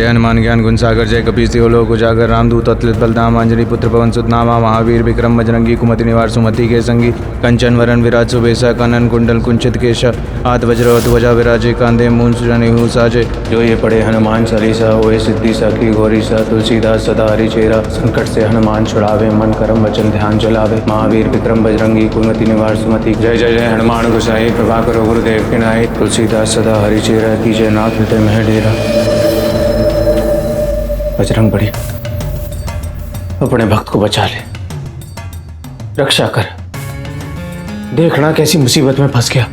जय हनुमान ज्ञान गुण सागर, जय कपीस तिलोक उजागर, रामदूत अतुलित बलधाम, अंजनी पुत्र पवन सुत नामा, महावीर विक्रम बजरंगी, कुमति निवार सुमति के संगी, कंचन वरण विराज सुबेसा, कानन कुंडल कुंचित केश, हाथ वज्र ध्वजा विराजे, कांधे मूंज जनेऊ साजे। जो ये पढ़े हनुमान चालीसा, होए सिद्धि साखी गौरी सा, तुलसीदास सदा हरिचेरा, संकट से हनुमान छुड़ावे, मन करम वचन ध्यान चलावे, महावीर विक्रम बजरंगी, कुमति निवार सुमति। जय जय जय हनुमान गोसाई, कृपा करो गुरुदेव की नाई, तुलसीदास सदा हरिचेरा, कीजय नाथ हृदय में डेरा। बजरंग बली, अपने भक्त को बचा ले, रक्षा कर। देखना कैसी मुसीबत में फंस गया।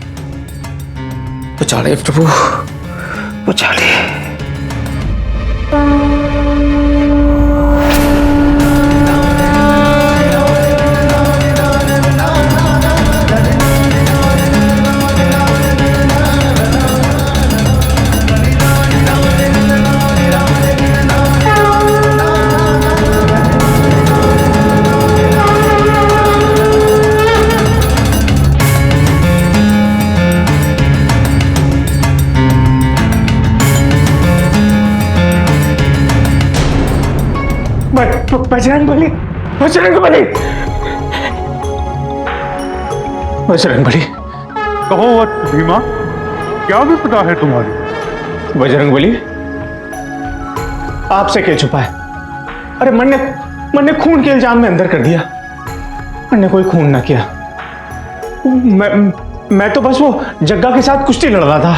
बचा ले प्रभु, बचा ले। बजरंग बली, बजरंग बली, बजरंग बली। कहो वत्स भीमा, क्या विपदा है तुम्हारी? बजरंग बली, आपसे क्या छुपा है? अरे मन ने खून के इल्जाम में अंदर कर दिया। मैंने कोई खून ना किया। मैं तो बस वो जग्गा के साथ कुश्ती लड़ रहा था।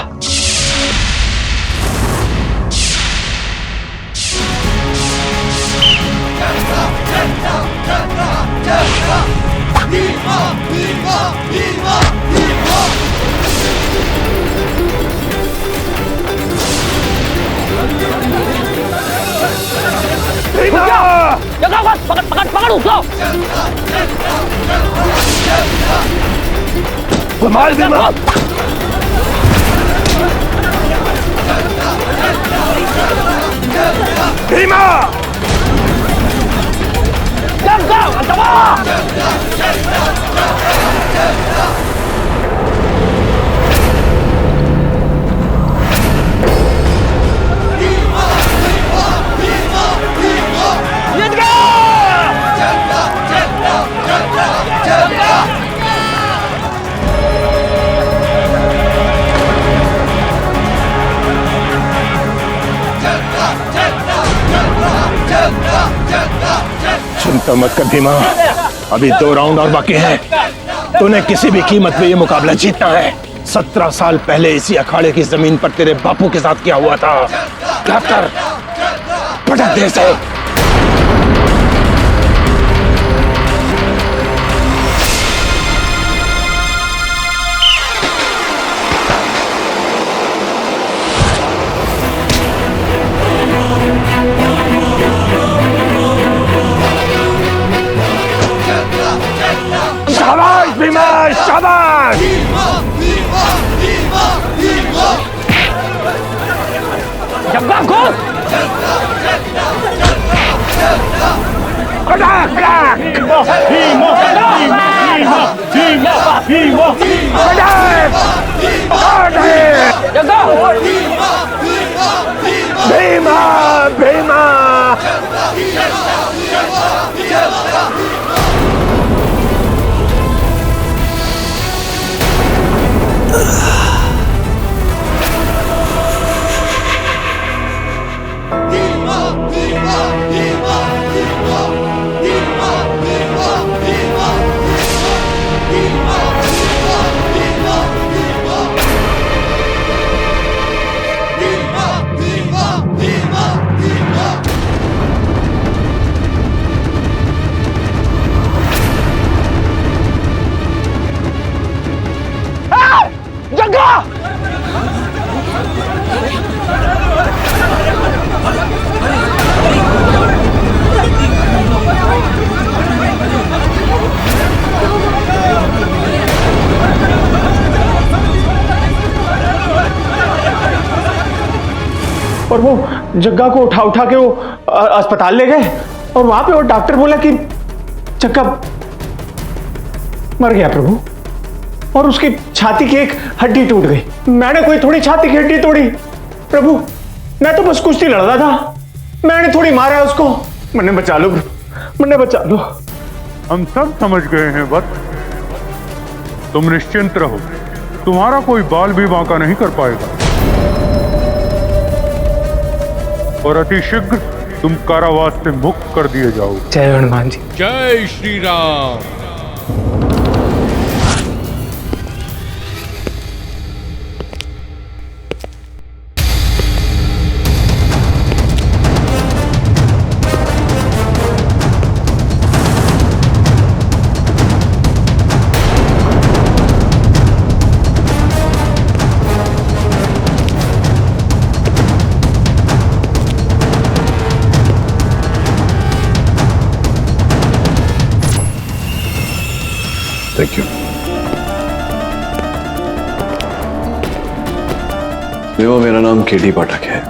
पकड़ उसको। मार भीमा। भीमा चिंता मत कर भीमा, अभी 2 राउंड और बाकी हैं। तूने किसी भी कीमत पे ये मुकाबला जीतना है। 17 साल पहले इसी अखाड़े की जमीन पर तेरे बापू के साथ क्या हुआ था। क्लैप कर, पटक दे से। शाबाश भीमा, शाबाश। जग्गा घुस। भीमा भीमा। और वो जग्गा को उठा के वो अस्पताल ले गए और वहां पे वो डॉक्टर बोला कि जग्गा मर गया प्रभु, और उसकी छाती की एक हड्डी टूट गई। मैंने कोई थोड़ी छाती की हड्डी तोड़ी प्रभु, मैं तो बस कुश्ती लड़ रहा था, मैंने थोड़ी मारा है उसको। मैंने बचा लो, मैंने बचा लो। हम सब समझ गए हैं वत्स, तुम निश्चिंत रहो, तुम्हारा कोई बाल भी बांका नहीं कर पाएगा और अति शीघ्र तुम कारावास से मुक्त कर दिए जाओगे। जय हनुमान जी। जय श्री राम। Thank you. देखो, मेरा नाम केटी पाठक है,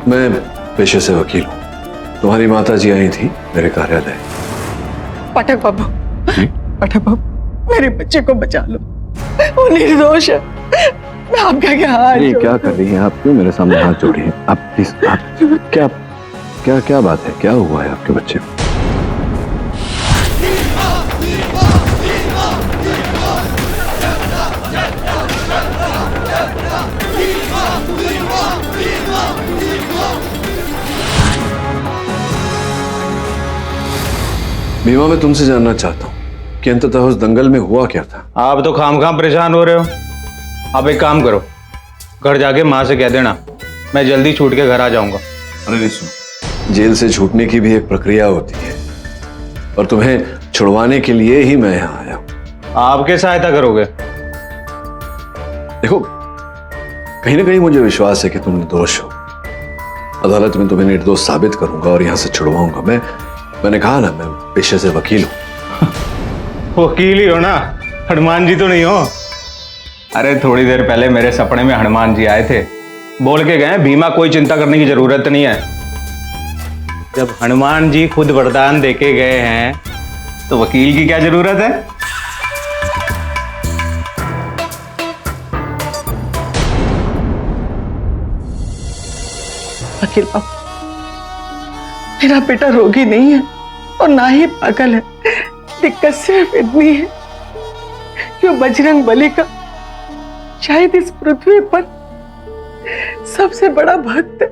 मैं पेशे से वकील हूँ। तुम्हारी माता जी आई थी मेरे कार्यालय। पाठक बाबू, पाठक बाबू, मेरे बच्चे को बचा लो, वो निर्दोष है। मैं आपका क्या हाथ ये क्या कर रही हैं आप? क्यों मेरे सामने हाथ जोड़ी हैं आप? प्लीज, आप क्या क्या क्या बात है? क्या हुआ है आपके बच्चे को? भीमा, मैं तुमसे जानना चाहता हूँ कि अंततः उस दंगल में हुआ क्या था? आप तो खामखाम परेशान हो रहे हो। आप एक काम करो, घर जाके माँ से कह देना मैं जल्दी छूट के घर आ जाऊंगा। अरे नहीं, सुनो, जेल से छूटने की भी एक प्रक्रिया होती है और तुम्हें छुड़वाने के लिए ही मैं यहाँ आया हूँ। आप क्या सहायता करोगे? देखो, कहीं ना कहीं मुझे विश्वास है कि तुम निर्दोष हो। अदालत में तुम्हें निर्दोष साबित करूंगा और यहाँ से छुड़वाऊंगा। मैंने कहा ना, मैं पेशे से वकील हूँ। वकील ही हो ना, हनुमान जी तो नहीं हो। अरे थोड़ी देर पहले मेरे सपने में हनुमान जी आए थे, बोल के गए भीमा कोई चिंता करने की जरूरत नहीं है। जब हनुमान जी खुद वरदान देके गए हैं तो वकील की क्या जरूरत है? वकील बाबू, मेरा बेटा रोगी नहीं है और ना ही पागल है। दिक्कत सिर्फ इतनी है कि वो बजरंग बली का शायद इस पृथ्वी पर सबसे बड़ा भक्त है।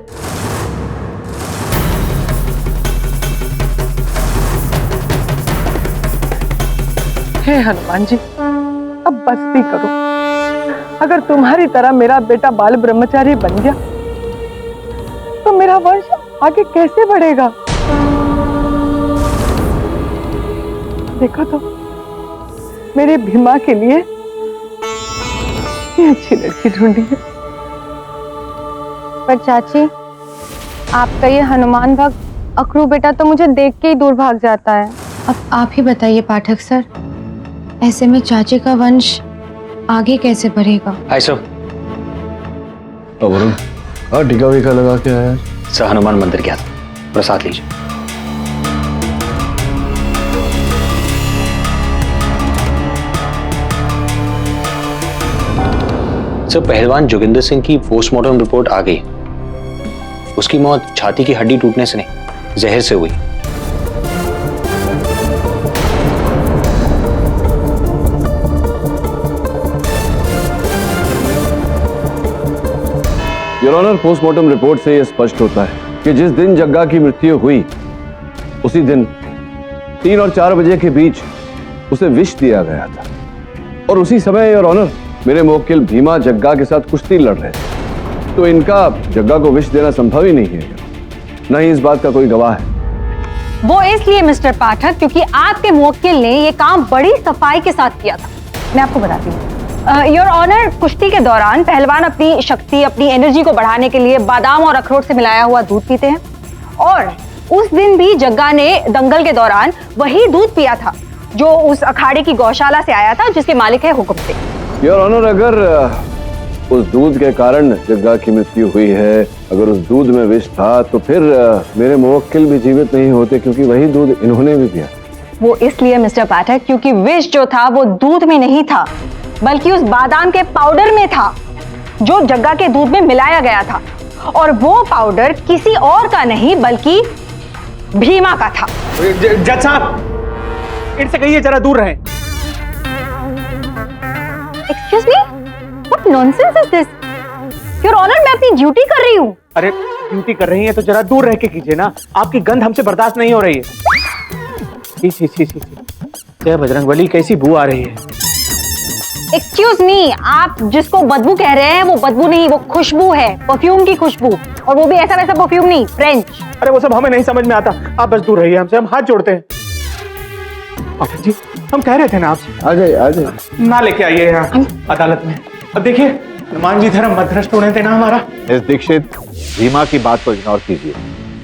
हे हनुमान जी, अब बस भी करो। अगर तुम्हारी तरह मेरा बेटा बाल ब्रह्मचारी बन गया तो मेरा वंश आगे कैसे बढ़ेगा? देखो तो, मेरे भीमा के लिए ये अच्छी लड़की ढूंढी है। पर चाची, आपका ये हनुमान भक्त अखरू बेटा तो मुझे देख के ही दूर भाग जाता है। अब आप ही बताइए पाठक सर, ऐसे में चाची का वंश आगे कैसे बढ़ेगा? ऐसा वरुण, हाँ, टीका वीका लगा के आया? सर, हनुमान मंदिर गया था, प्रसाद लीजिए। सर, पहलवान जोगिंदर सिंह की पोस्टमार्टम रिपोर्ट आ गई। उसकी मौत छाती की हड्डी टूटने से नहीं, जहर से हुई। योर ऑनर, पोस्टमार्टम रिपोर्ट से यह स्पष्ट होता है कि जिस दिन जग्गा की मृत्यु हुई उसी दिन 3 और 4 बजे के बीच उसे विष दिया गया था और उसी समय योर ऑनर मेरे मुवक्किल भीमा जग्गा के साथ कुश्ती लड़ रहे थे, तो इनका जग्गा को विष देना संभव ही नहीं है। न ही इस बात का कोई गवाह है। वो इसलिए मिस्टर पाठक क्योंकि आपके मुवक्किल ने ये काम बड़ी सफाई के साथ किया था। मैं आपको बताती हूँ योर ऑनर, कुश्ती के दौरान पहलवान अपनी शक्ति, अपनी एनर्जी को बढ़ाने के लिए बादाम और अखरोट से मिलाया हुआ दूध पीते हैं और उस दिन भी जग्गा ने दंगल के दौरान वही दूध पिया था जो उस अखाड़े की गौशाला से आया था जिसके मालिक है हुक्म से। योर ऑनर, अगर उस दूध के कारण जग्गा की मृत्यु हुई है, अगर उस दूध में विष था, तो फिर मेरे मुवक्किल भी जीवित नहीं होते क्योंकि वही दूध इन्होंने भी पिया। वो इसलिए मिस्टर पाठक क्योंकि विष जो था वो दूध में नहीं था बल्कि उस बादाम के पाउडर में था जो जग्गा के दूध में मिलाया गया था। और वो पाउडर किसी और का नहीं बल्कि भीमा का था। जज साहब, इनसे कहिए जरा दूर रहें। Excuse me, what nonsense is this? Your honour, मैं अपनी ड्यूटी कर रही हूँ। अरे ड्यूटी कर रही हैं तो जरा दूर रह के कीजिए ना, आपकी गंध हमसे बर्दाश्त नहीं हो रही है। छी छी छी छी, जय बजरंगबली, कैसी बू आ रही है। एक्सक्यूज मी, आप जिसको बदबू कह रहे हैं वो बदबू नहीं, वो खुशबू है, परफ्यूम की खुशबू, और वो भी ऐसा वैसा परफ्यूम नहीं, फ्रेंच। अरे वो सब हमें नहीं समझ में आता, आप बस दूर रहिए हमसे, हम हाथ जोड़ते हैं। पाठक जी, हम कह रहे थे ना आपसे, आ जाइए ना, लेके आइए यहाँ अदालत में। अब देखिए, हनुमान जी धर्म मध्यस्थ होने देना हमारा। मिस दीक्षित, भीमा की बात को इग्नोर कीजिए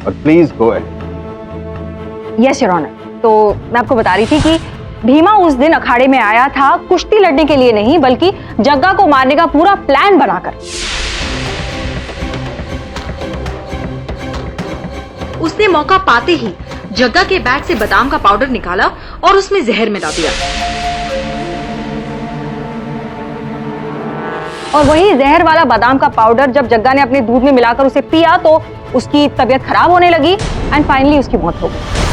और please go ahead. Yes your honour. तो मैं आपको बता रही थी कि भीमा उस दिन अखाड़े में आया था कुश्ती लड़ने के लिए नहीं, बल्कि जग्गा को मारने का पूरा प्लान बनाकर। उसने मौका पाते ही जग्गा के बैग से बादाम का पाउडर निकाला और उसमें जहर मिला दिया। और वही जहर वाला बादाम का पाउडर जब जग्गा ने अपने दूध में मिलाकर उसे पिया तो उसकी तबीयत खराब होने लगी एंड फाइनली उसकी मौत हो गई।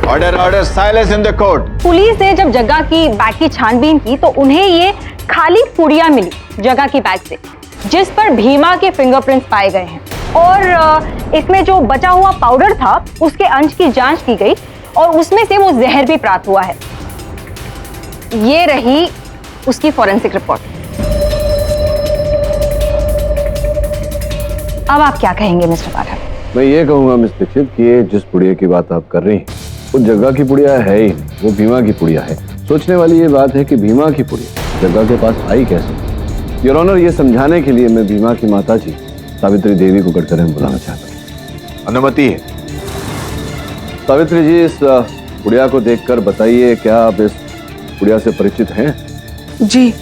Order order, silence in the court. Police ने जब जग्गा की बैग की छानबीन की तो उन्हें ये खाली पुड़िया मिली जग्गा की बैग से, जिस पर भीमा के फिंगरप्रिंट्स पाए गए हैं। और इसमें जो बचा हुआ पाउडर था उसके अंश की जांच की गई और उसमें से वो जहर भी प्राप्त हुआ है। ये रही उसकी फॉरेंसिक रिपोर्ट। अब आप क्या कहेंगे मिस्टर पाठक? मैं ये कहूंगा मिस दीक्षित कि ये जिस पुड़िया की बात आप कर रही हैं वो जग्गा की पुड़िया है ही नहीं, वो भीमा की पुड़िया है। सोचने वाली ये बात है कि भीमा की पुड़िया जग्गा के पास आई कैसे। योर ऑनर, ये समझाने के लिए मैं भीमा की माता जी सावित्री देवी को कटघरे में बुलाना चाहता हूँ। अनुमति है। सावित्री जी, इस पुड़िया को देखकर बताइए, क्या आप इस पुड़िया से परिचित हैं? जी,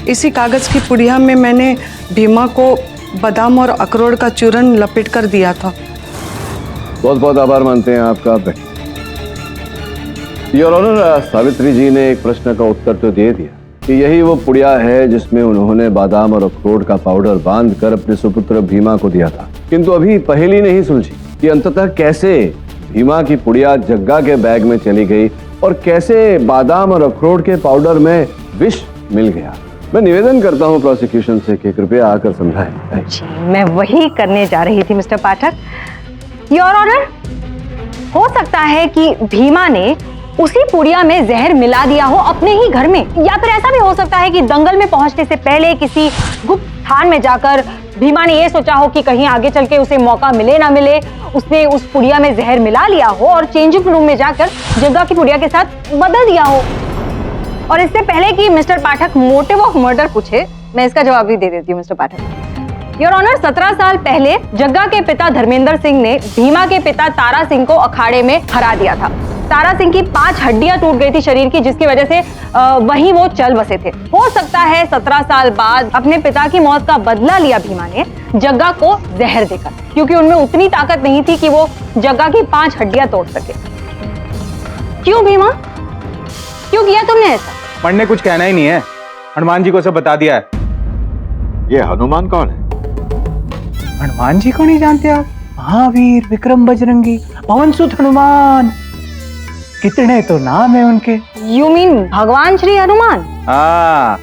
इसी कागज की पुड़िया में मैंने भीमा को बादाम और अखरोट का चूरन लपेट कर दिया था। बहुत बहुत आभार मानते हैं आपका। योर ऑनर, सावित्री जी ने एक प्रश्न का उत्तर तो दे दिया कि यही वो पुड़िया है जिसमें उन्होंने बादाम और अखरोट का पाउडर बांधकर अपने सुपुत्र भीमा को दिया था। किंतु अभी पहेली नहीं सुलझी कि अंततः कैसे भीमा की पुड़िया जग्गा के बैग में चली गई और कैसे बादाम और अखरोट के पाउडर में विष मिल गया। मैं निवेदन करता हूं प्रोसिक्यूशन से कि कृपया आकर समझाएं। जी, मैं वही करने जा रही थी मिस्टर पाठक। योर ऑनर, हो सकता है कि भीमा ने उसी पुड़िया में जहर मिला दिया हो अपने ही घर में, या फिर ऐसा भी हो सकता है कि दंगल में पहुंचने से पहले किसी गुप्त स्थान में जाकर भीमा ने यह सोचा हो कि कहीं आगे चल के उसे मौका मिले ना मिले, उसने उस पुड़िया में जहर मिला लिया हो और चेंजिंग रूम में जाकर जग्गा की पुड़िया के साथ बदल दिया हो। और इससे पहले कि mister Pathak motive of murder पूछे, मैं इसका जवाब भी दे देती हूँ मिस्टर पाठक। योर ऑनर, 17 साल पहले जग्गा के पिता धर्मेंद्र सिंह ने भीमा के पिता तारा सिंह को अखाड़े में हरा दिया था। तारा सिंह की 5 हड्डियां टूट गई थी शरीर की, जिसकी वजह से वहीं वो चल बसे थे। हो सकता है 17 साल बाद अपने पिता की मौत का बदला लिया भीमा ने जग्गा को जहर देकर, क्योंकि उनमें उतनी ताकत नहीं थी कि वो जग्गा की 5 हड्डियां तोड़ सके। क्यों भीमा, क्यों किया तुमने ऐसा? मरने कुछ कहना ही नहीं है, हनुमान जी को सब बता दिया है। ये हनुमान कौन है? हनुमान जी को नहीं जानते आप? महावीर, विक्रम बजरंगी, पवन सुत हनुमान, कितने तो नाम है उनके। यू मीन भगवान श्री हनुमान? हाँ,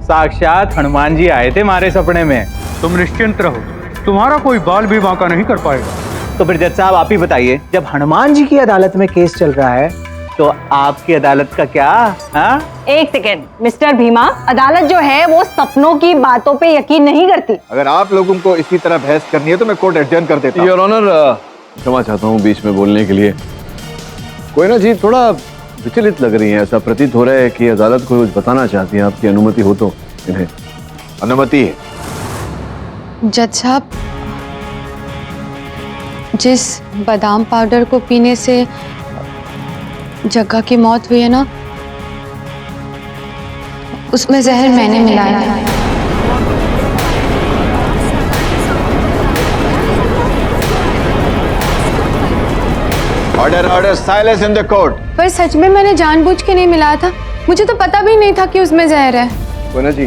साक्षात हनुमान जी आए थे हमारे सपने में। तुम निश्चिंत रहो, तुम्हारा कोई बाल भी बांका नहीं कर पाएगा। तो फिर जज साहब आप ही बताइए, जब हनुमान जी की अदालत में केस चल रहा है तो आपकी अदालत का क्या? हाँ? एक सेकेंड मिस्टर भीमा, अदालत जो है वो सपनों की बातों पे यकीन नहीं करती। अगर आप लोगों को इसी तरह बहस करनी है तो मैं कोर्ट एडजर्न कर देता हूं। योर ऑनर, क्षमा चाहता हूं बीच में बोलने के लिए। कोई ना जी, थोड़ा विचलित लग रही है, ऐसा प्रतीत हो रहा है कि अदालत को कुछ बताना चाहती हैं। आपकी अनुमति हो तो इन्हें। अनुमति है। जज साहब, जिस बादाम पाउडर को पीने से जग्गा की मौत हुई है ना, उसमें जहर मैंने मिलाया है। Order order silence in the court. पर सच में मैंने जानबूझ के नहीं मिलाया था, मुझे तो पता भी नहीं था कि उसमें जहर है। कोयना जी,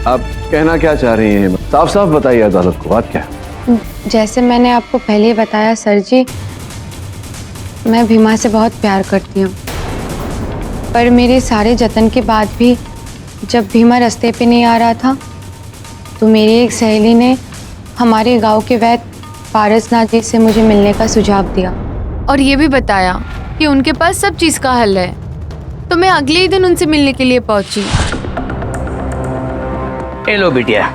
आप कहना क्या चाह रही हैं? साफ साफ बताइए अदालत को, बात क्या है? जैसे मैंने आपको पहले ही बताया सर जी, मैं भीमा से बहुत प्यार करती हूँ, पर मेरे सारे जतन के बाद भी जब भीमा रास्ते पे नहीं आ रहा था तो मेरी एक सहेली ने हमारे गांव के वैद्य पारसनाथ जी से मुझे मिलने का सुझाव दिया और ये भी बताया कि उनके पास सब चीज़ का हल है। तो मैं अगले ही दिन उनसे मिलने के लिए पहुंची। ए लो बिटिया,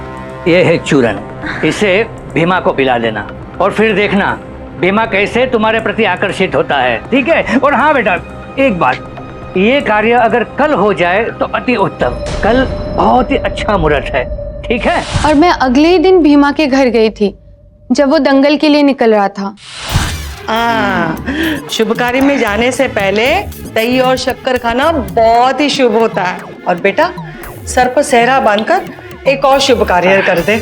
ये है चूरन, इसे भीमा को पिला देना और फिर देखना भीमा कैसे तुम्हारे प्रति आकर्षित होता है, ठीक है? और हाँ बेटा, एक बात, ये कार्य अगर कल हो जाए तो अति उत्तम। कल बहुत ही अच्छा मुहूर्त है, ठीक है? और मैं अगले ही दिन भीमा के घर गई थी जब वो दंगल के लिए निकल रहा था। शुभ कार्य में जाने से पहले दही और शक्कर खाना बहुत ही शुभ होता है। और बेटा, सर पर सेहरा बांधकर एक और शुभ कार्य कर दे।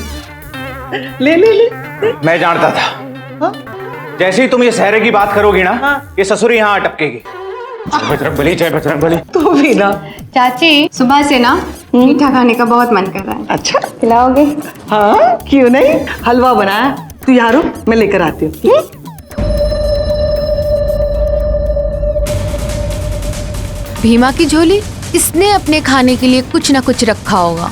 ले ले ले। मैं जानता था। हाँ? जैसे ही तुम ये सहरे की बात करोगी ना, ये ससुर यहाँ अटकेगी। जय बजरंगबली, जय बजरंगबली। तू भी ना। चाची, सुबह से ना मीठा खाने का बहुत मन कर रहा है। अच्छा, खिलाओगे? हाँ क्यों नहीं, हलवा बनाया, तू यहाँ रुक, मैं लेकर आती हूँ। भीमा की झोली, इसने अपने खाने के लिए कुछ ना कुछ रखा होगा।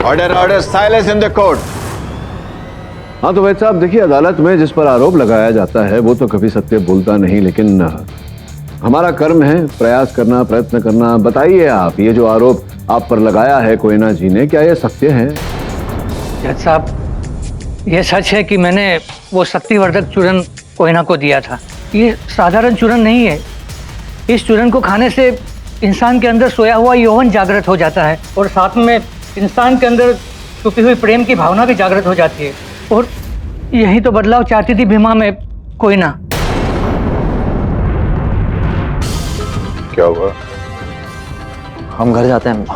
Order order silence in the court. हाँ तो वैसे साहब देखिए, अदालत में जिस पर आरोप लगाया जाता है वो तो कभी सत्य बोलता नहीं, लेकिन हमारा कर्म है प्रयास करना, प्रयत्न करना। बताइए आप, ये जो आरोप आप पर लगाया है कोयना जी ने, क्या ये सत्य है? जज साहब, ये सच है कि मैंने वो शक्तिवर्धक चूरन कोयना को दिया था। ये साधारण चूरन नहीं है। इस चूरन को खाने से इंसान के अंदर सोया हुआ यौवन जागृत हो जाता है और साथ में इंसान के अंदर छुपी हुई प्रेम की भावना भी जागृत हो जाती है। और यही तो बदलाव चाहती थी भीमा में कोयना। क्या हुआ? हम घर जाते हैं,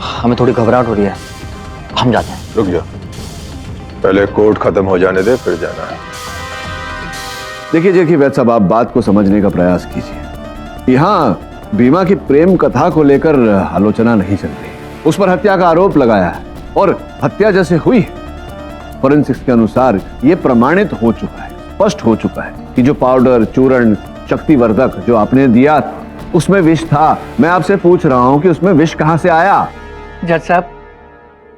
हमें थोड़ी घबराहट हो रही है, हम जाते हैं। रुक जा, पहले कोर्ट खत्म हो जाने दे, फिर जाना है। देखिए वैद्य साहब, आप बात को समझने का प्रयास कीजिए। यहाँ भीमा की प्रेम कथा को लेकर आलोचना नहीं चल रही, उस पर हत्या का आरोप लगाया है और हत्या जैसे हुई है, फोरेंसिक्स के अनुसार यह प्रमाणित हो चुका है, स्पष्ट हो चुका है कि जो पाउडर, चूर्ण, शक्तिवर्धक जो आपने दिया उसमें विष था। मैं आपसे पूछ रहा हूं कि उसमें विष कहां से आया? जज साहब,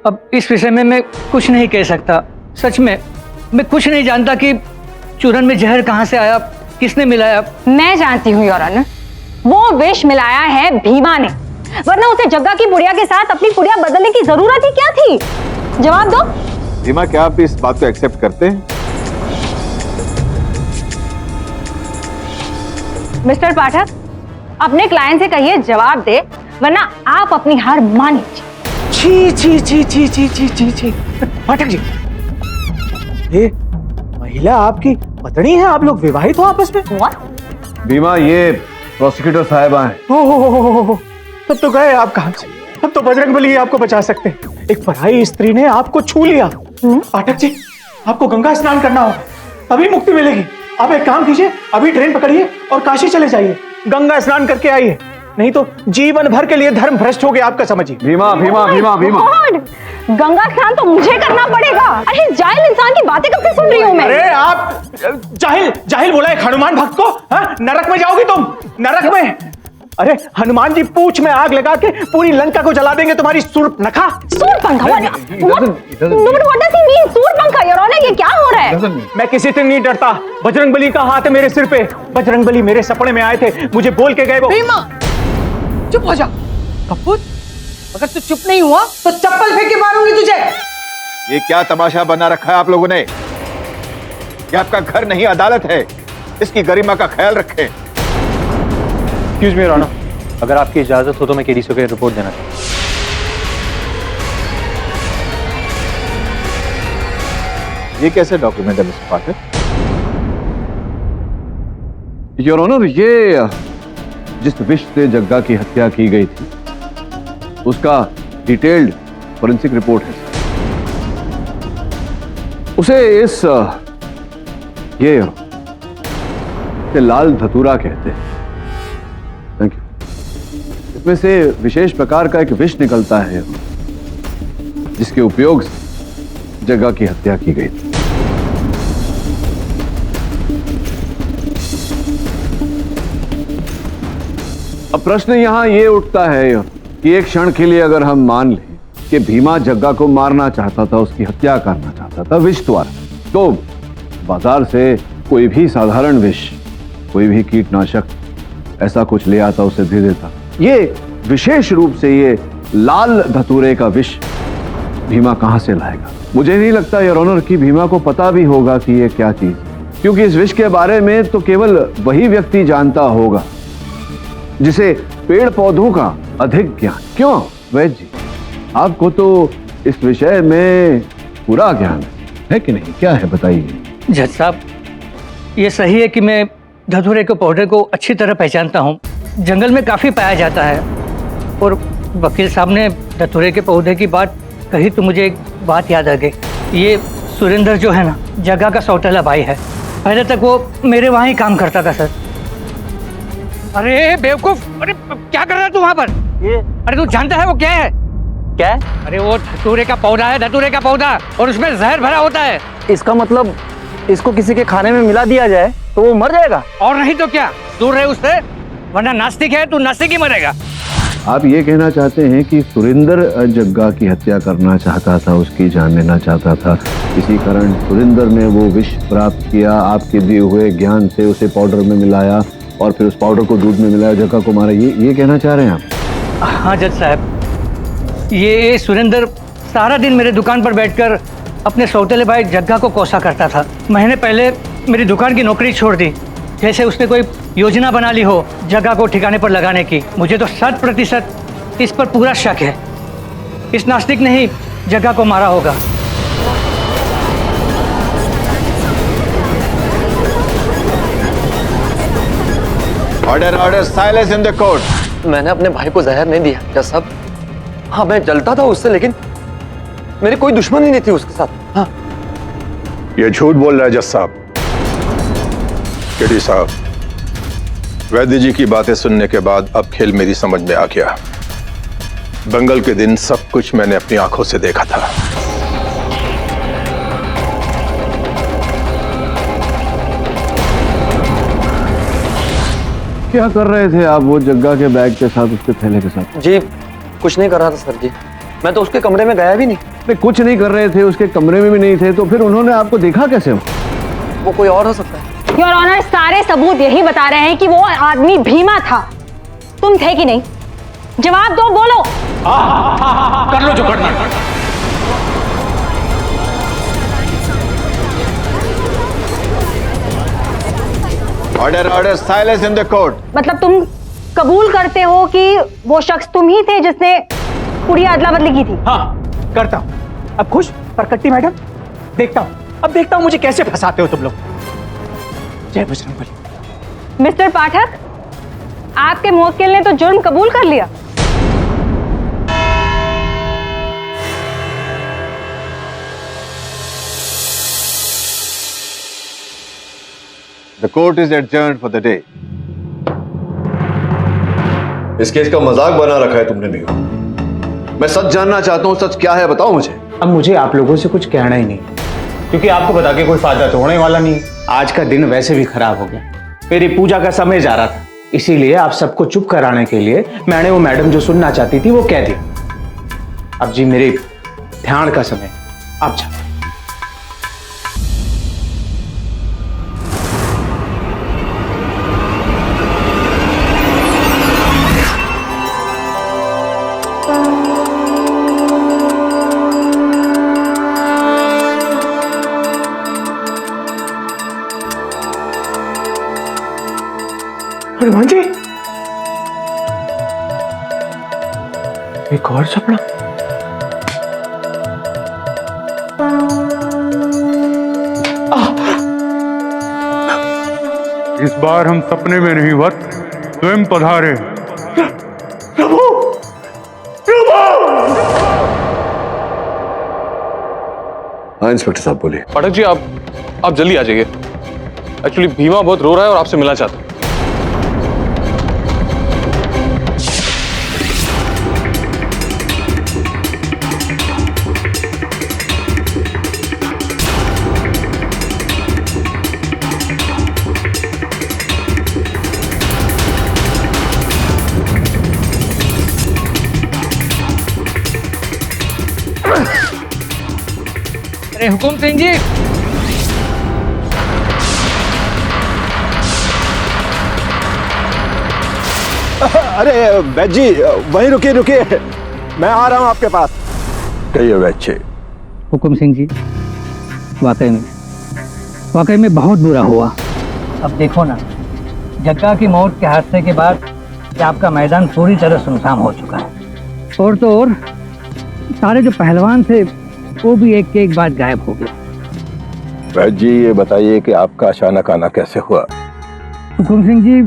अब इस विषय में मैं कुछ नहीं कह सकता। सच में मैं कुछ नहीं जानता कि चूरन में जहर कहां से आया, किसने मिलाया। मैं जानती हूँ योर ऑनर, वो विष मिलाया है भीमा ने, वरना उसे जग्गा की बुढ़िया के साथ अपनी पुड़िया बदलने की जरूरत ही क्या थी? जवाब दो। भीमा, क्या आप इस बात को एक्सेप्ट करते हैं? मिस्टर पाठक, अपने क्लाइंट से कहिए जवाब दे, वरना आप अपनी हार मान लीजिए। छी छी छी छी छी छी छी छी। पाठक जी, ये महिला आपकी पत्नी है? आप लोग विवाहित हो आपस में? भीमा, ये प्रोसिक्यूटर साहिबा हैं। हो, तब तो गए आप कहां से? तब तो बजरंगबली आपको बचा सकते हैं। एक पराई स्त्री ने आपको छू लिया। पाठक जी, आपको गंगा स्नान करना होगा, तभी मुक्ति मिलेगी। आप एक काम कीजिए, अभी ट्रेन पकड़िए और काशी चले जाइए, गंगा स्नान करके आइए, नहीं तो जीवन भर के लिए धर्म भ्रष्ट हो गया आपका, समझिए। भीमा भीमा भीमा भीमा, गंगा स्नान तो मुझे करना पड़ेगा। अरे जाहिल इंसान की बातें कब से सुन रही हूँ मैं? अरे आप जाहिल बोला एक हनुमान भक्त को? नरक में जाओगी तुम, नरक में। अरे हनुमान जी पूंछ में आग लगा के पूरी लंका को जला देंगे, तुम्हारी सूर्पनखा। सूर्पनखा? सूर्पनखा योर ऑनर, ये क्या हो रहा है? मैं किसी से नहीं डरता, बजरंगबली का हाथ है मेरे सिर पे। बजरंगबली मेरे सपने में आए थे, मुझे बोल के गए वो। चुप हो जा कपूर, अगर तू चुप नहीं हुआ तो चप्पल फेंक के मारूंगी तुझे। ये क्या तमाशा बना रखा है आप लोगों ने? ये आपका घर नहीं अदालत है, इसकी गरिमा का ख्याल रखें। एक्सक्यूज मी योर ऑनर, अगर आपकी इजाजत हो तो मैं केडीसी को रिपोर्ट देना चाहूँ। ये कैसे डॉक्यूमेंट है मिस्टर पाठक? योर ऑनर, ये जिस विष से जग्गा की हत्या की गई थी उसका डिटेल्ड फोरेंसिक रिपोर्ट है। उसे ये लाल धतूरा कहते हैं। Thank you. इसमें से विशेष प्रकार का एक विष निकलता है जिसके उपयोग से जग्गा की हत्या की गई थी। अब प्रश्न यहां यह उठता है कि एक क्षण के लिए अगर हम मान लें कि भीमा जग्गा को मारना चाहता था, उसकी हत्या करना चाहता था विष द्वारा, तो बाजार से कोई भी साधारण विष, कोई भी कीटनाशक ऐसा कुछ ले आता, उसे दे देता। ये विशेष रूप से ये लाल धतूरे का विष भीमा कहां से लाएगा? मुझे नहीं लगता योर ऑनर कि भीमा को पता भी होगा कि ये क्या चीज, क्योंकि इस विष के बारे में तो केवल वही व्यक्ति जानता होगा जिसे पेड़ पौधों का अधिक ज्ञान। क्यों वैद्य जी, आपको तो इस विषय में पूरा ज्ञान है कि नहीं? क्या है बताइए। जज साहब, ये सही है कि मैं धतूरे के पौधे को अच्छी तरह पहचानता हूँ। जंगल में काफ़ी पाया जाता है। और वकील साहब ने धतूरे के पौधे की बात कही तो मुझे एक बात याद आ गई। ये सुरेंद्र जो है ना, जग्गा का सौतेला भाई है। पहले तक वो मेरे वहाँ ही काम करता था सर। अरे बेवकूफ, अरे क्या कर रहा है तू वहाँ पर? अरे तू जानता है वो क्या है? क्या है? अरे वो धतूरे का पौधा है, धतूरे का पौधा, और उसमें जहर भरा होता है। इसका मतलब इसको किसी के खाने में मिला दिया जाए तो वो मर जाएगा? और नहीं तो क्या, दूर रहे उससे, वरना नास्तिक है तू, नास्तिक ही मरेगा। आप ये कहना चाहते हैं कि सुरेंद्र जग्गा की हत्या करना चाहता था, उसकी जान लेना चाहता था, इसी कारण सुरेंद्र ने वो विष प्राप्त किया, आपके दिए हुए ज्ञान से उसे पाउडर में मिलाया और फिर उस पाउडर को दूध में मिलाया, जग्गा को मारा। ये कहना चाह रहे हैं आप? हाँ जज साहब, ये सुरेंद्र सारा दिन मेरे दुकान पर बैठकर अपने सौतेले भाई जग्गा को कोसा करता था। महीने पहले मेरी दुकान की नौकरी छोड़ दी, जैसे उसने कोई योजना बना ली हो जग्गा को ठिकाने पर लगाने की। मुझे तो 100% इस पर पूरा शक है। इस नास्तिक ने ही जग्गा को मारा होगा। Order order, silence in the court. मैंने अपने भाई को जहर नहीं दिया जज साहब। हाँ, मैं जलता था उससे, लेकिन मेरी कोई दुश्मनी नहीं थी उसके साथ। हाँ, ये झूठ बोल रहा है जज साहब। केडी साहब, वैद्य जी की बातें सुनने के बाद अब खेल मेरी समझ में आ गया। दंगल के दिन सब कुछ मैंने अपनी आंखों से देखा था। क्या कर रहे थे आप वो जग्गा के बैग के साथ, उसके थैले के साथ? जी कुछ नहीं कर रहा था सर जी, मैं तो उसके कमरे में गया भी नहीं। नहीं, कुछ नहीं कर रहे थे, उसके कमरे में भी नहीं थे, तो फिर उन्होंने आपको देखा कैसे? वो कोई और हो सकता है। योर ऑनर, सारे सबूत यही बता रहे हैं कि वो आदमी भीमा था। तुम थे कि नहीं? जवाब दो, बोलो। कर लो जो करना है। Order order, silence in the court. मतलब तुम कबूल करते हो कि वो शख्स तुम ही थे जिसने पूरी अदला बदली की थी? हाँ करता हूँ। अब खुश परकट्टी मैडम? देखता हूँ, अब देखता हूँ मुझे कैसे फंसाते हो तुम लोग। जय बजरंगबली। मिस्टर पाठक, आपके मुवक्किल ने तो जुर्म कबूल कर लिया। The court is adjourned for the day. इस केस का मजाक बना रखा है तुमने नहीं। मैं सच जानना चाहता हूँ, सच क्या है बताओ मुझे। अब मुझे आप लोगों से कुछ कहना ही नहीं, क्योंकि आपको बता के कोई फायदा तो होने वाला नहीं। आज का दिन वैसे भी खराब हो गया, मेरी पूजा का समय जा रहा था, इसीलिए आप सबको चुप कराने के लिए मैंने वो मैडम जो सुनना चाहती थी वो कह दी। अब जी मेरे ध्यान का समय, आप जाओ। हनुमान जी, एक और सपना। इस बार हम सपने में नहीं वत्स स्वयं पधारे। प्रभु प्रभु। हाँ इंस्पेक्टर साहब बोलिए। पाठक जी आप जल्दी आ जाइए। एक्चुअली भीमा बहुत रो रहा है और आपसे मिलना चाहता है। अरे हुकुम सिंह जी, अरे वैद जी वहीं रुकिए रुकिए, मैं आ रहा हूं आपके पास। कहिए वैद जी। हुकुम सिंह जी, वाकई में बहुत बुरा हुआ। अब देखो ना, जग्गा की मौत के हादसे के बाद ये आपका मैदान पूरी तरह सुनसान हो चुका है। और तो और सारे जो पहलवान थे वो भी एक के एक बाद गायब हो गए। वैद जी ये बताइए कि आपका अचानक आना कैसे हुआ? हुकुम सिंह जी,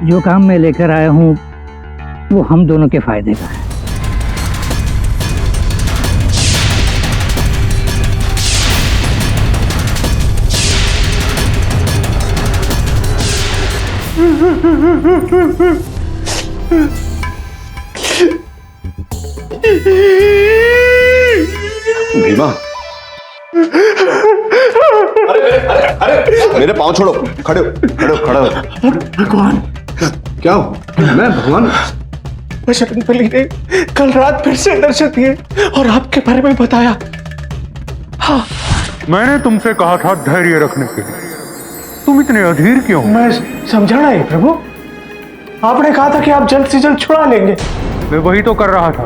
जो काम मैं लेकर आया हूँ वो हम दोनों के फायदे का है। भीमा, अरे मेरे पाँव छोड़ो, खड़े हो। भगवान, क्या हो? मैं भगवान? बजरंग बली ने कल रात फिर से दर्शन दिए और आपके बारे में बताया। हाँ, मैंने तुमसे कहा था धैर्य रखने के लिए, तुम इतने अधीर क्यों? मैं समझा नहीं प्रभु, आपने कहा था कि आप जल्द से जल्द छुड़ा लेंगे। मैं वही तो कर रहा था,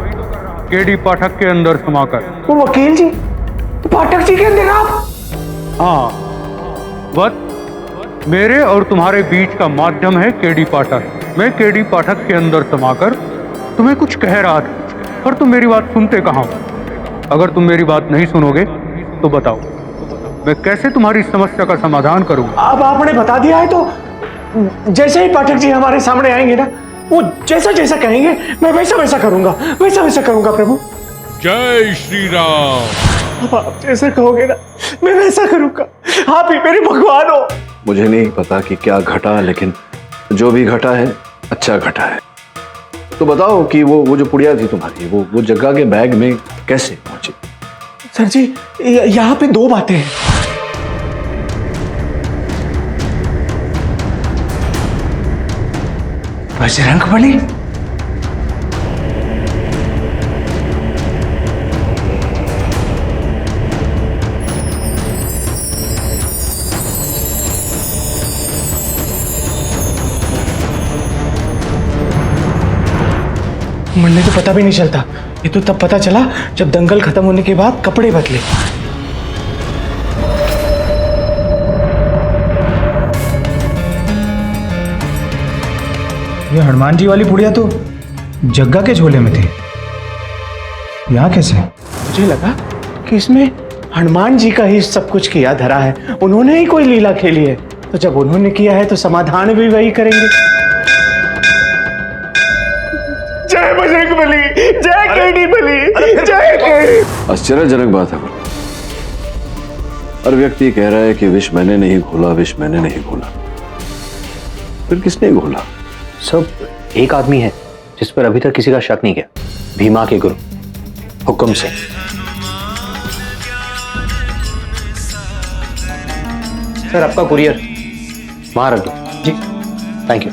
केडी पाठक के अंदर समाकर। वो वकील जी, पाठक जी के अंदर आप? हाँ, मेरे और तुम्हारे बीच का माध्यम है केडी पाठक। मैं केडी पाठक के अंदर समाकर तुम्हें कुछ कह रहा था, पर तुम मेरी बात सुनते कहाँ हो? अगर तुम मेरी बात नहीं सुनोगे तो बताओ, मैं कैसे तुम्हारी समस्या का समाधान करूंगा? अब आपने बता दिया है तो जैसे ही पाठक जी हमारे सामने आएंगे ना, वो जैसा जैसा कहेंगे मैं वैसा वैसा करूंगा, वैसा वैसा करूंगा प्रभु। जय श्री राम। अब आप जैसा कहोगे ना मैं वैसा करूंगा, आप ही मेरे भगवान हो। मुझे नहीं पता कि क्या घटा, लेकिन जो भी घटा है अच्छा घटा है। तो बताओ कि वो जो पुड़िया थी तुम्हारी, वो जग्गा के बैग में कैसे पहुंची? सर जी, यहाँ पे दो बातें हैं। बजरंग बली, मुन्ने तो पता भी नहीं चलता। ये तो तब पता चला जब दंगल खत्म होने के बाद कपड़े बदले। ये हनुमान जी वाली पुड़िया तो जग्गा के झोले में थी, यहाँ कैसे? मुझे लगा कि इसमें हनुमान जी का ही सब कुछ किया धरा है, उन्होंने ही कोई लीला खेली है। तो जब उन्होंने किया है तो समाधान भी वही करेंगे। जय बजरंग बली, जय केडी बली, जय केडी। आश्चर्यजनक बात है। हर व्यक्ति कह रहा है कि विष मैंने नहीं घोला, विष मैंने नहीं घोला। फिर किसने घोला? सब एक आदमी है जिस पर अभी तक किसी का शक नहीं किया, भीमा के गुरु हुकुम सिंह। सर आपका कुरियर वहां रख दो। जी थैंक यू।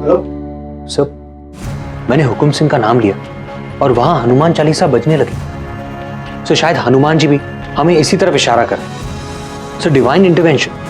हेलो सर, मैंने हुकुम सिंह का नाम लिया और वहां हनुमान चालीसा बजने लगी। सर शायद हनुमान जी भी हमें इसी तरफ इशारा कर। Sir divine intervention.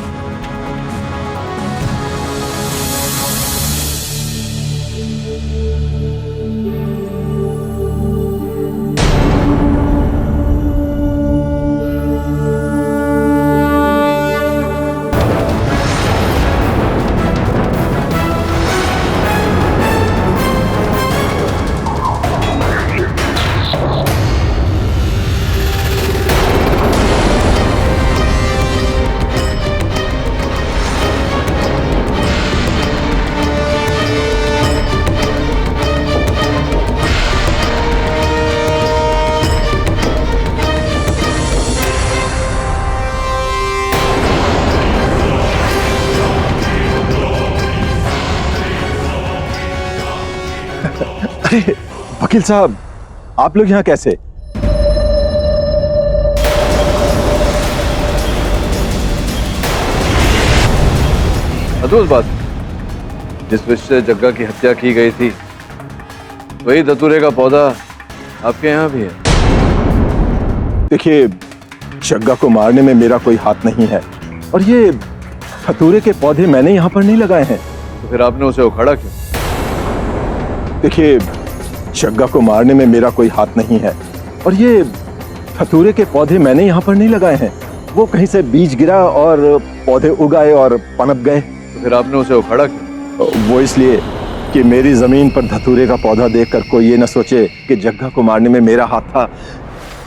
अरे वकील साहब, आप लोग यहाँ कैसे? अदुस बात, जिस विष से जग्गा की हत्या की गई थी वही धतूरे का पौधा आपके यहाँ भी है। देखिए, जग्गा को मारने में मेरा कोई हाथ नहीं है, और ये धतूरे के पौधे मैंने यहाँ पर नहीं लगाए हैं। तो फिर आपने उसे उखाड़ा क्यों? देखिए, जग्गा को मारने में मेरा कोई हाथ नहीं है, और ये धतूरे के पौधे मैंने यहाँ पर नहीं लगाए हैं। वो कहीं से बीज गिरा और पौधे उगाए और पनप गए। तो फिर आपने उसे उखाड़ा क्यों? वो इसलिए कि मेरी जमीन पर धतूरे का पौधा देखकर कोई ये न सोचे कि जग्गा को मारने में मेरा हाथ था,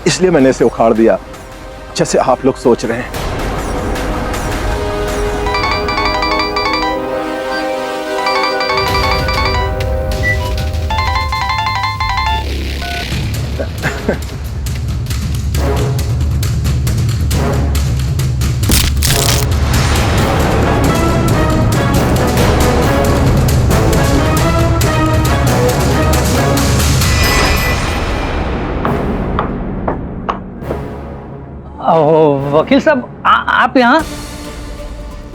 इसलिए मैंने इसे उखाड़ दिया, जैसे आप लोग सोच रहे हैं। वकील साहब, आप यहाँ?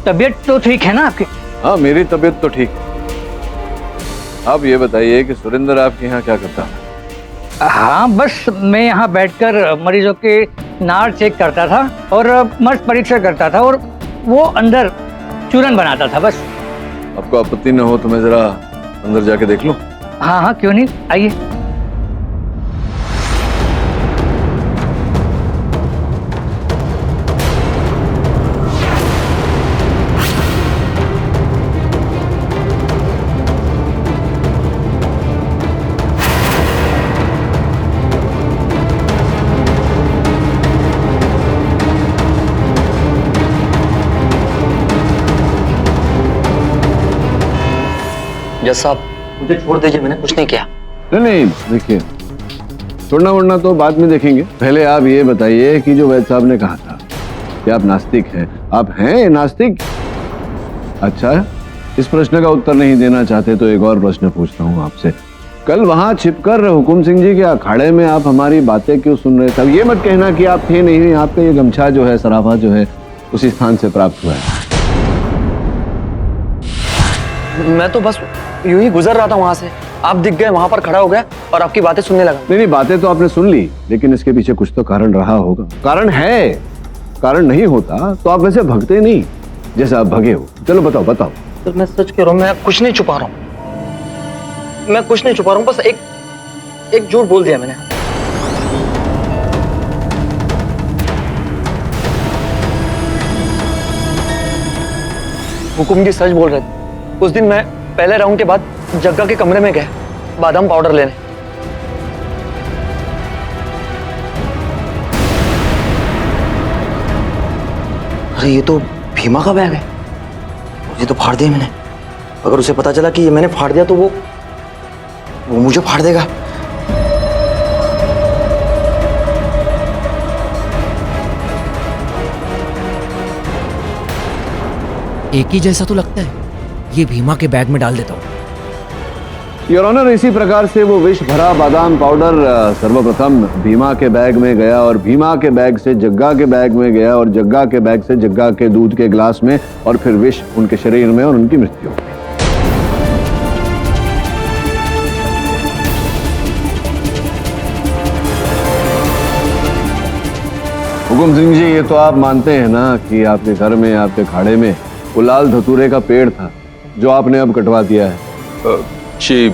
तबीयत तो ठीक है ना आपकी? हाँ, मेरी तबीयत तो ठीक है। आप ये बताइए कि सुरेंद्र आपके यहाँ क्या करता है? हाँ, बस मैं यहाँ बैठकर मरीजों के नाड़ चेक करता था और मर्ज परीक्षा करता था, और वो अंदर चूरन बनाता था बस। आपको आपत्ति न हो तो मैं जरा अंदर जाके देख लूं? हाँ हाँ, क्यों नहीं, आइए। जज साहब, मुझे छोड़ दीजिए, मैंने कुछ नहीं किया। नहीं, देखिए, छोड़ना वोड़ना तो बाद में देखेंगे। पहले आप ये बताइए कि जो वैद्य साहब ने कहा था कि आप नास्तिक हैं, आप हैं नास्तिक? अच्छा, इस प्रश्न का उत्तर नहीं देना चाहते तो एक और प्रश्न पूछता हूँ आपसे। कल वहां छिपकर हुकुम सिंह जी के अखाड़े में आप हमारी बातें क्यों सुन रहे थे? अब ये मत कहना कि आप थे नहीं, आपका ये गमछा जो है, सराफा जो है, उसी स्थान से प्राप्त हुआ है। मैं तो बस यूं ही गुजर रहा था वहां से, आप दिख गए, वहां पर खड़ा हो गया और आपकी बातें सुनने लगा। नहीं, बातें तो आपने सुन ली, लेकिन इसके पीछे कुछ तो कारण रहा होगा। कारण है, कारण नहीं होता तो आप वैसे भगते नहीं जैसे आप भगे हो। चलो बताओ बताओ। तो मैं सच कह रहा हूँ, मैं कुछ नहीं छुपा रहा हूँ, मैं कुछ नहीं छुपा रहा हूँ, बस एक झूठ बोल दिया मैंने। हुकुम जी सच बोल रहे थे। उस दिन मैं पहले राउंड के बाद जग्गा के कमरे में गया बादाम पाउडर लेने। अरे ये तो भीमा का बैग है, ये तो फाड़ दिया मैंने। अगर उसे पता चला कि ये मैंने फाड़ दिया तो वो मुझे फाड़ देगा। एक ही जैसा तो लगता है, ये भीमा के बैग में डाल देता हूँ। योर ऑनर, इसी प्रकार से वो विष भरा बादाम पाउडर सर्वप्रथम भीमा के बैग में गया, और भीमा के बैग से जग्गा के बैग में गया, और जग्गा के बैग से जग्गा के दूध के गिलास में, और फिर विष उनके शरीर में, और उनकी मृत्यु हो गई। हुकुम सिंह जी, ये तो आप मानते हैं ना कि आपके घर में, आपके खाड़े में वो लाल धतूरे का पेड़ था जो आपने अब कटवा दिया है? जी,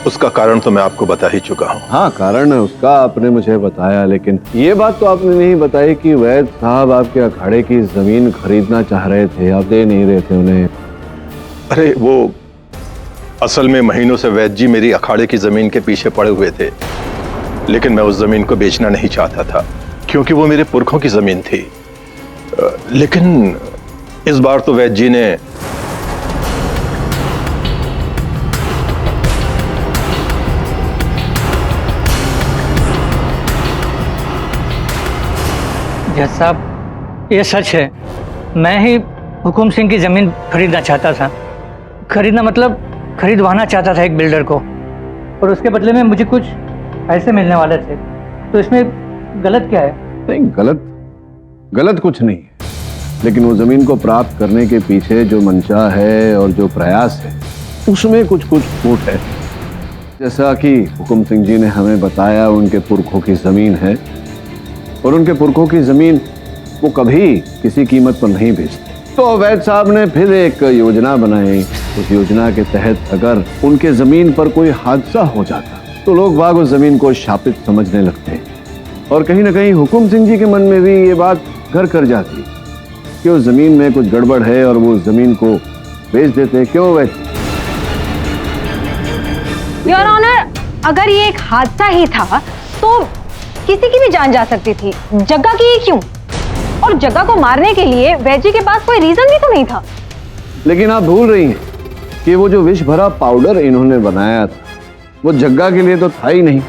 उसका कारण तो मैं आपको बता ही चुका हूँ। हाँ, कारण है उसका आपने मुझे बताया, लेकिन ये बात तो आपने नहीं बताई कि वैद्य साहब आपके अखाड़े की जमीन खरीदना चाह रहे थे, आप दे नहीं रहे थे उन्हें। अरे वो असल में महीनों से वैद्य जी मेरी अखाड़े की जमीन के पीछे पड़े हुए थे, लेकिन मैं उस जमीन को बेचना नहीं चाहता था क्योंकि वो मेरे पुरखों की जमीन थी। लेकिन इस बार तो वैद्य जी ने जज साहब, ये सच है, मैं ही हुकुम सिंह की जमीन खरीदना चाहता था। खरीदना मतलब खरीदवाना चाहता था एक बिल्डर को, और उसके बदले में मुझे कुछ पैसे मिलने वाले थे, तो इसमें गलत क्या है? नहीं, गलत कुछ नहीं है, लेकिन वो जमीन को प्राप्त करने के पीछे जो मंशा है और जो प्रयास है उसमें कुछ फूट है। जैसा कि हुकुम सिंह जी ने हमें बताया, उनके पुरखों की जमीन है और उनके पुरखों की जमीन वो कभी किसी कीमत पर नहीं बेचते। तो अवैध साहब ने फिर एक योजना बनाई। उस योजना के तहत अगर उनके जमीन पर कोई हादसा हो जाता तो लोग बाग उस जमीन को शापित समझने लगते, और कहीं ना कहीं हुकुम सिंह जी के मन में भी ये बात घर कर जाती कि उस जमीन में कुछ गड़बड़ है और वो उस जमीन को बेच देते। क्यों वैसे? योर ऑनर, अगर ये एक हादसा ही था तो किसी की भी जान जा सकती थी, जग्गा की ही क्यों? और जग्गा को मारने के लिए वैजी के पास कोई रीजन भी तो नहीं था। लेकिन आप भूल रही हैं कि वो जो विष भरा पाउडर इन्होंने बनाया था वो जग्गा के लिए तो था ही नहीं,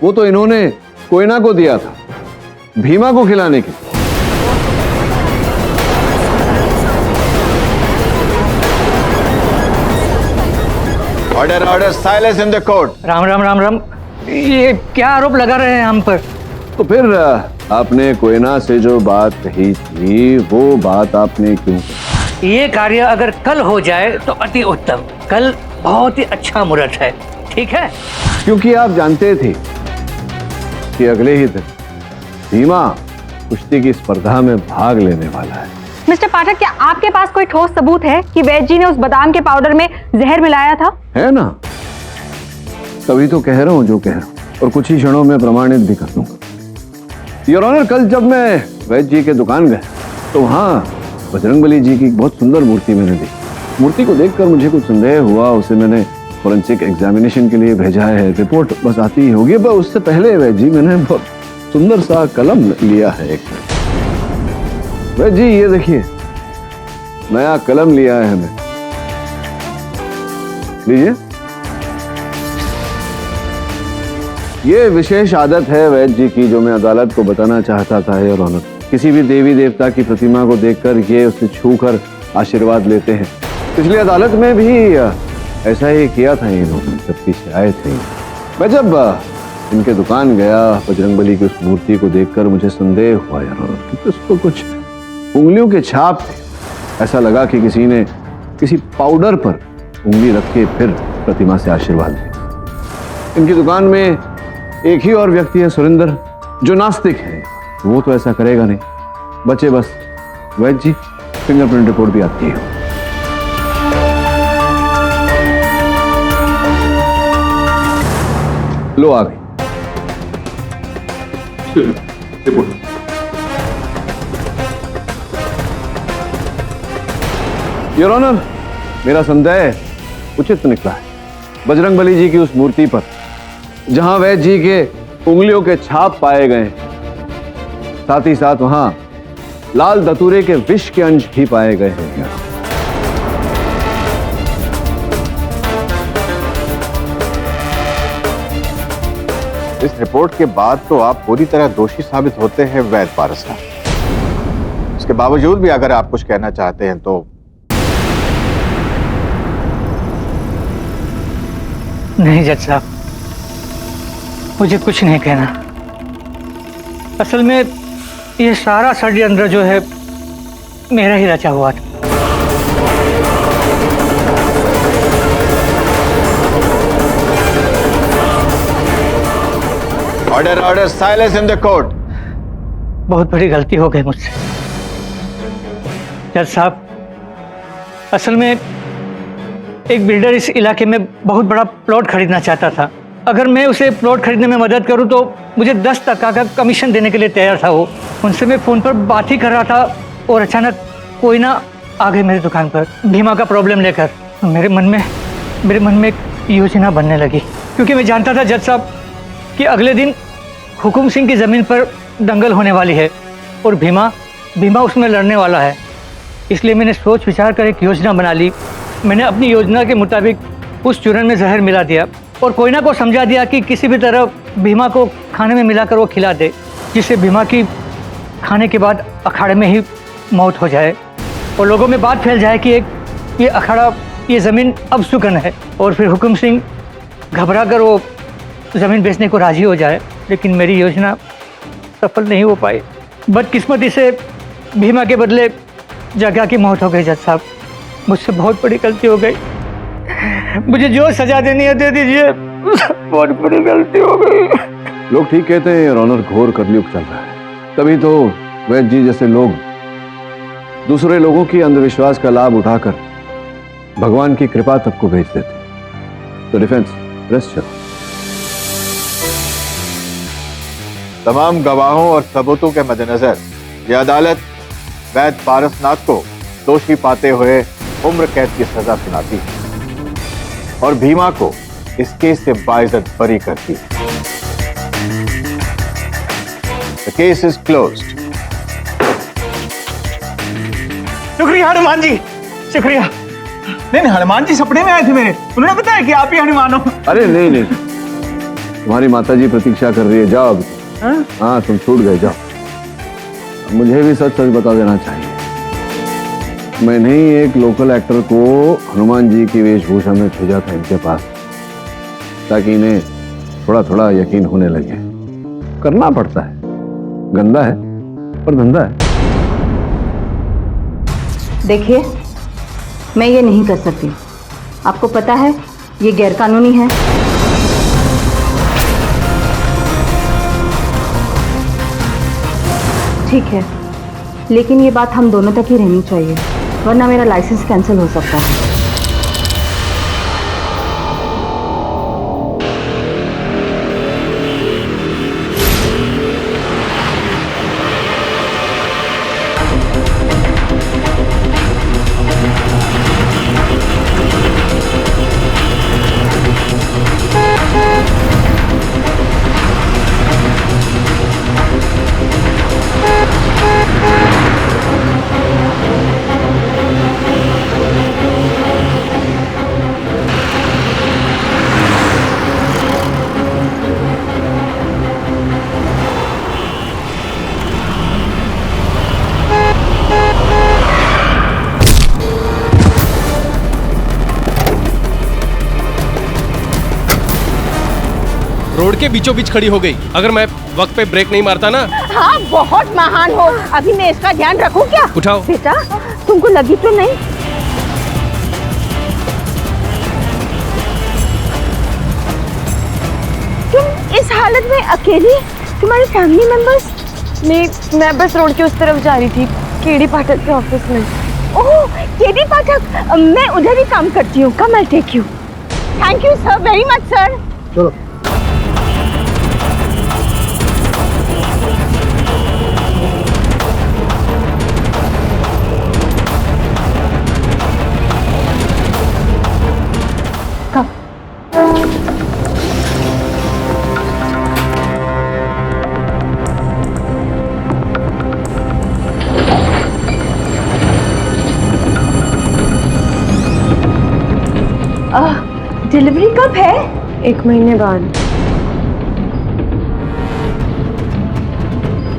वो तो इन्होंने कोयना को दिया था, भीमा को खिलाने के लिए। Order silence in the court. Ram Ram Ram Ram, ये क्या आरोप लगा रहे हैं हम पर? तो फिर आपने कोयना से जो बात कही थी वो बात आपने क्यों कही? ये कार्य अगर कल हो जाए तो अति उत्तम। कल बहुत ही अच्छा मुहूर्त है, ठीक है? क्योंकि आप जानते थे कि अगले ही दिन भीमा कुश्ती की स्पर्धा में भाग लेने वाला है। मिस्टर पाठक, क्या आपके पास कोई ठोस सबूत है कि वैद जी ने उस बादाम के पाउडर में जहर मिलाया था? है ना, तभी तो कह रहा हूँ जो कह रहा हूँ, और कुछ ही क्षणों में प्रमाणित भी कर दूंगा। योर ऑनर, कल जब मैं वैद जी के दुकान गया तो वहाँ बजरंगबली जी की बहुत सुंदर मूर्ति मैंने देखी। मूर्ति को देखकर मुझे कुछ संदेह हुआ, उसे मैंने फोरेंसिक एग्जामिनेशन के लिए भेजा है, रिपोर्ट बस आती ही होगी। पर उससे पहले वैद जी मैंने बहुत सुंदर सा कलम लिया है एक। वैद जी ये देखिए, नया कलम लिया है हमें, लीजिए। ये विशेष आदत है वैद जी की जो मैं अदालत को बताना चाहता था योर ऑनर। किसी भी देवी देवता की प्रतिमा को देखकर ये उसे छूकर आशीर्वाद लेते हैं। पिछली अदालत में भी ऐसा ही किया था ये लोग जब पीछे आए थे। मैं जब इनके दुकान गया, बजरंगबली की उस मूर्ति को देखकर मुझे संदेह हुआ योर ऑनर, क्योंकि उसको कुछ उंगलियों के छाप थे। ऐसा लगा कि किसी ने किसी पाउडर पर उंगली रख के फिर प्रतिमा से आशीर्वाद लिया। इनकी दुकान में एक ही और व्यक्ति है, सुरेंद्र, जो नास्तिक है। वो तो ऐसा करेगा नहीं। बचे बस वैद जी। फिंगरप्रिंट रिपोर्ट भी आती है। लो आ गई रिपोर्ट। योर ऑनर, मेरा संदेह उचित निकला है। बजरंगबली जी की उस मूर्ति पर जहां वैद जी के उंगलियों के छाप पाए गए, साथ ही साथ वहां लाल धतूरे के विष के अंश भी पाए गए हैं। इस रिपोर्ट के बाद तो आप पूरी तरह दोषी साबित होते हैं वैद पारस साहब। इसके बावजूद भी अगर आप कुछ कहना चाहते हैं तो। नहीं जज साहब, मुझे कुछ नहीं कहना। असल में ये सारा षड्यंत्र जो है मेरा ही रचा हुआ था। Order silence in the court. बहुत बड़ी गलती हो गई मुझसे जज साहब। असल में एक बिल्डर इस इलाके में बहुत बड़ा प्लॉट खरीदना चाहता था। अगर मैं उसे प्लॉट खरीदने में मदद करूं तो मुझे 10% का कमीशन देने के लिए तैयार था वो। उनसे मैं फ़ोन पर बात ही कर रहा था और अचानक कोई ना आ गए मेरी दुकान पर भीमा का प्रॉब्लम लेकर। मेरे मन में एक योजना बनने लगी, क्योंकि मैं जानता था जज साहब कि अगले दिन हुकुम सिंह की ज़मीन पर दंगल होने वाली है और भीमा उसमें लड़ने वाला है। इसलिए मैंने सोच विचार कर एक योजना बना ली। मैंने अपनी योजना के मुताबिक उस चूरन में जहर मिला दिया और कोयना को समझा दिया कि किसी भी तरह भीमा को खाने में मिलाकर वो खिला दे, जिससे भीमा की खाने के बाद अखाड़े में ही मौत हो जाए और लोगों में बात फैल जाए कि ये अखाड़ा, ये ज़मीन अब सुकन है। और फिर हुकुम सिंह घबरा कर वो जमीन बेचने को राजी हो जाए, लेकिन मेरी योजना सफल नहीं हो पाई। बदकिस्मती से भीमा के बदले जग्गा की मौत हो गई। जज साहब, मुझसे बहुत बड़ी गलती हो गई, मुझे जो सजा देनी है दे दीजिए। बहुत बड़ी गलती हो गई। लोग ठीक कहते हैं योर ऑनर, घोर कलयुग चल रहा है। तभी तो वैद्य जी जैसे लोग दूसरे लोगों की अंधविश्वास का लाभ उठाकर भगवान की कृपा तक को भेज देते। तो डिफेंस रेस्ट करो। तमाम गवाहों और सबूतों के मद्देनजर यह अदालत वैद्य पारसनाथ को दोषी पाते हुए उम्र कैद की सजा सुनाती है और भीमा को इस केस से बाइज्जत बरी करती है। The case is closed. शुक्रिया हनुमान जी, शुक्रिया। नहीं नहीं, हनुमान जी सपने में आए थे मेरे, उन्होंने बताया कि आप ही हनुमान हो। अरे नहीं नहीं, तुम्हारी माता जी प्रतीक्षा कर रही है, जाओ अब। हाँ तुम छूट गए, जाओ। मुझे भी सच सच बता देना चाहिए, मैंने ही एक लोकल एक्टर को हनुमान जी की वेशभूषा में भेजा था इनके पास, ताकि इन्हें थोड़ा थोड़ा यकीन होने लगे। करना पड़ता है, गंदा है पर धंधा है। देखिए, मैं ये नहीं कर सकती, आपको पता है ये गैरकानूनी है। ठीक है, लेकिन ये बात हम दोनों तक ही रहनी चाहिए, वरना मेरा लाइसेंस कैंसिल हो सकता है। रोड के बीचों बीच खड़ी हो गई। अगर मैं वक्त पे ब्रेक नहीं मारता ना। हाँ, बहुत महान हो। अभी मैं इसका ध्यान रखूं क्या? उठाओ। बेटा, तुमको लगी तो नहीं? तुम इस हालत में अकेली? तुम्हारे फैमिली मेंबर्स? नहीं, मैं बस रोड के उस तरफ जा रही थी, केडी पाठक के ऑफिस में। ओह, केडी पाठक, मैं उधर ही काम करती हूँ। Come, I take you. Thank you sir, very much sir. चलो। डिलीवरी कब है? 1 महीने बाद।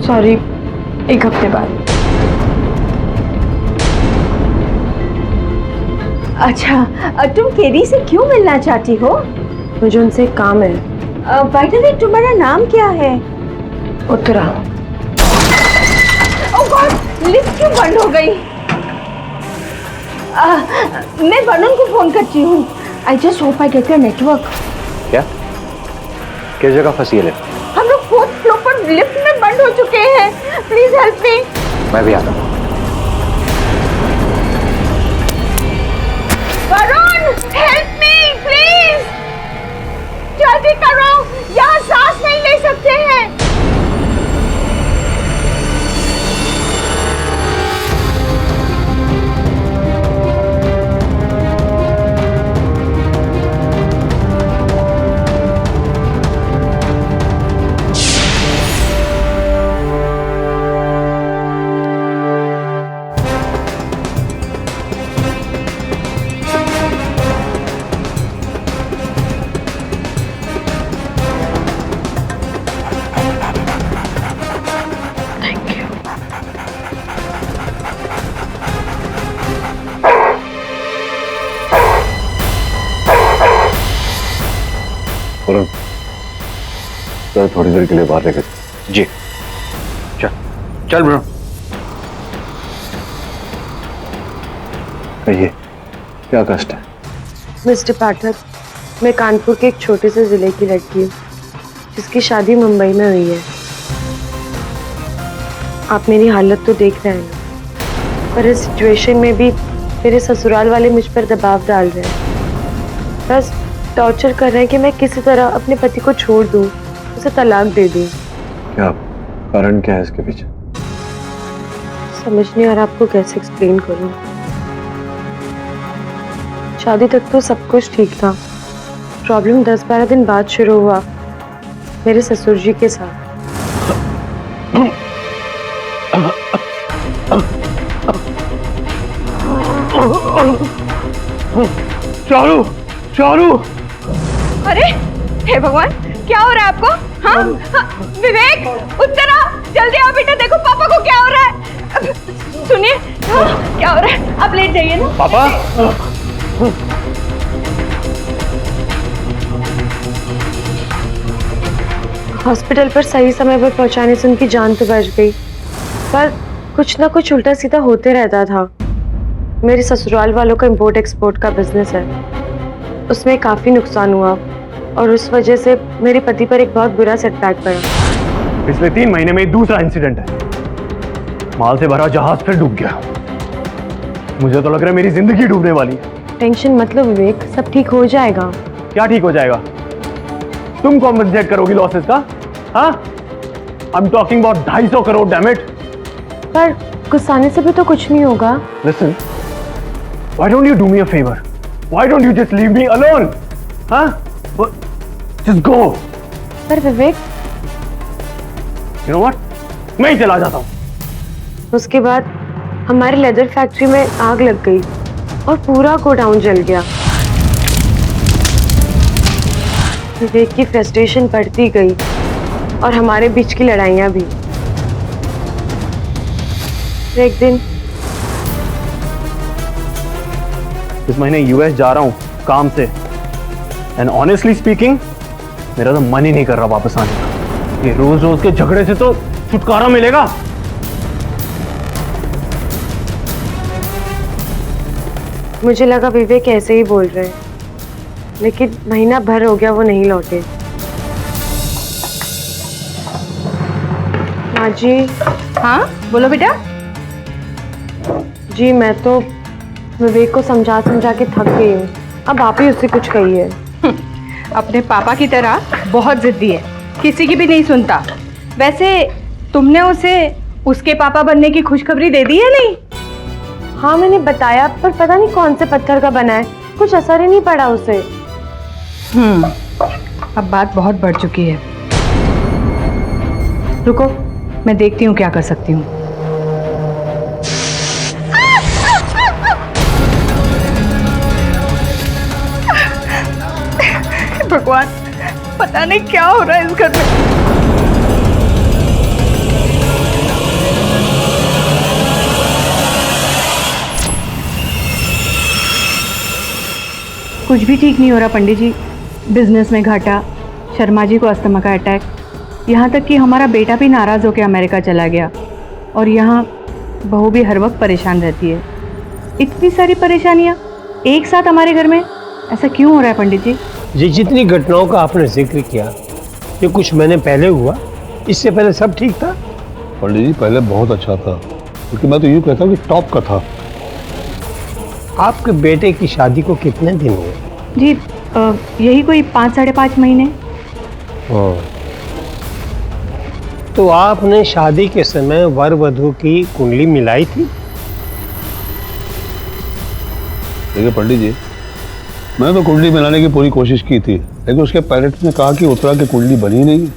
सॉरी, 1 हफ्ते बाद। अच्छा, तुम केडी से क्यों मिलना चाहती हो? मुझे उनसे काम है। बाय द वे, तुम्हारा नाम क्या है? उत्तरा। ओह गॉड, लिफ्ट क्यों बंद हो गई? मैं वर्णन को फोन करती हूँ। I just hope I get your network. क्या? किस जगह फंसी है लिफ्ट? हम लोग 4th फ्लोर पर लिफ्ट में बंद हो चुके हैं। Please help me. मैं भी आता हूँ। Varun, help me please. जल्दी करो, यहाँ सांस नहीं ले सकते हैं। वरुण, सर थोड़ी देर के लिए बाहर लेकर जी। चल चल ब्रो। कहिए, क्या कष्ट है? मिस्टर पाठक, मैं कानपुर के एक छोटे से जिले की लड़की हूँ जिसकी शादी मुंबई में हुई है। आप मेरी हालत तो देख रहे हैं ना, पर इस सिचुएशन में भी मेरे ससुराल वाले मुझ पर दबाव डाल रहे हैं। बस टॉर्चर कर रहे हैं कि मैं किसी तरह अपने पति को छोड़ दूं, उसे तलाक दे दूं। क्या कारण क्या है इसके पीछे? समझ नहीं आ रहा आपको कैसे एक्सप्लेन करूं। शादी तक तो सब कुछ ठीक था, प्रॉब्लम 10-12 दिन बाद शुरू हुआ मेरे ससुर जी के साथ। चारू, चारू! अरे हे भगवान, क्या हो रहा है आपको? हाँ? विवेक, उत्तर आओ, जल्दी आओ बेटा, देखो पापा को क्या हो रहा है। सुनिए, क्या हो रहा है? आप लेट जाइए ना। पापा! हॉस्पिटल पर सही समय पर पहुंचाने से उनकी जान तो बच गई, पर कुछ ना कुछ उल्टा सीधा होते रहता था। मेरे ससुराल वालों का इंपोर्ट एक्सपोर्ट का बिजनेस है, उसमें काफी नुकसान हुआ और उस वजह से मेरे पति पर एक बहुत बुरा सेटबैक पड़ा। पिछले 3 महीने में दूसरा इंसिडेंट है। माल से भरा जहाज फिर डूब गया। मुझे तो लग रहा है मेरी जिंदगी डूबने वाली है। टेंशन मत लो विवेक, सब ठीक हो जाएगा। क्या ठीक हो जाएगा? तुम कॉम्पनसेट करोगी लॉसेस का? हाँ, I am talking about 250 crore, damn it. पर गुस्साने से भी तो कुछ नहीं होगा। Listen, why don't you do me a favour? Why don't you just leave me alone? हाँ, जस्ट गो। पर विवेक, यू नो व्हाट, मैं ही चला जाता हूँ। उसके बाद हमारी लेदर फैक्ट्री में आग लग गई और पूरा गोडाउन जल गया। विवेक की फ्रस्ट्रेशन बढ़ती गई और हमारे बीच की लड़ाइयाँ भी। एक दिन इस महीने यूएस जा रहा हूँ काम से, एंड ऑनेस्टली स्पीकिंग मेरा तो मन ही नहीं कर रहा वापस आने का। ये रोज रोज के झगड़े से तो छुटकारा मिलेगा। मुझे लगा विवेक ऐसे ही बोल रहे हैं, लेकिन महीना भर हो गया वो नहीं लौटे। माँ जी। हाँ बोलो बेटा। जी मैं तो विवेक को समझा समझा के थक गई हूँ, अब आप ही उससे कुछ कहिए। अपने पापा की तरह बहुत जिद्दी है, किसी की भी नहीं सुनता। वैसे तुमने उसे उसके पापा बनने की खुशखबरी दे दी है नहीं? हाँ मैंने बताया, पर पता नहीं कौन से पत्थर का बना है, कुछ असर ही नहीं पड़ा उसे। अब बात बहुत बढ़ चुकी है। रुको, मैं देखती हूँ क्या कर सकती हूँ। भगवान, पता नहीं क्या हो रहा है इस घर में। कुछ भी ठीक नहीं हो रहा पंडित जी। बिजनेस में घाटा, शर्मा जी को अस्थमा का अटैक, यहाँ तक कि हमारा बेटा भी नाराज होकर अमेरिका चला गया और यहाँ बहू भी हर वक्त परेशान रहती है। इतनी सारी परेशानियाँ एक साथ हमारे घर में, ऐसा क्यों हो रहा है पंडित जी? ये जितनी घटनाओं का आपने जिक्र किया, ये कुछ महीने पहले हुआ, इससे पहले सब ठीक था? पंडित जी पहले बहुत अच्छा था, क्योंकि मैं तो यूँ कहता हूँ कि टॉप का था। आपके बेटे की शादी को कितने दिन हुए? जी यही कोई 5-5.5 महीने। तो आपने शादी के समय वर वधू की कुंडली मिलाई थी? देखिए पंडित जी, मैंने तो कुंडली मिलाने की पूरी कोशिश की थी, लेकिन उसके पेरेंट्स ने कहा कि उत्तरा की कुंडली बनी नहीं।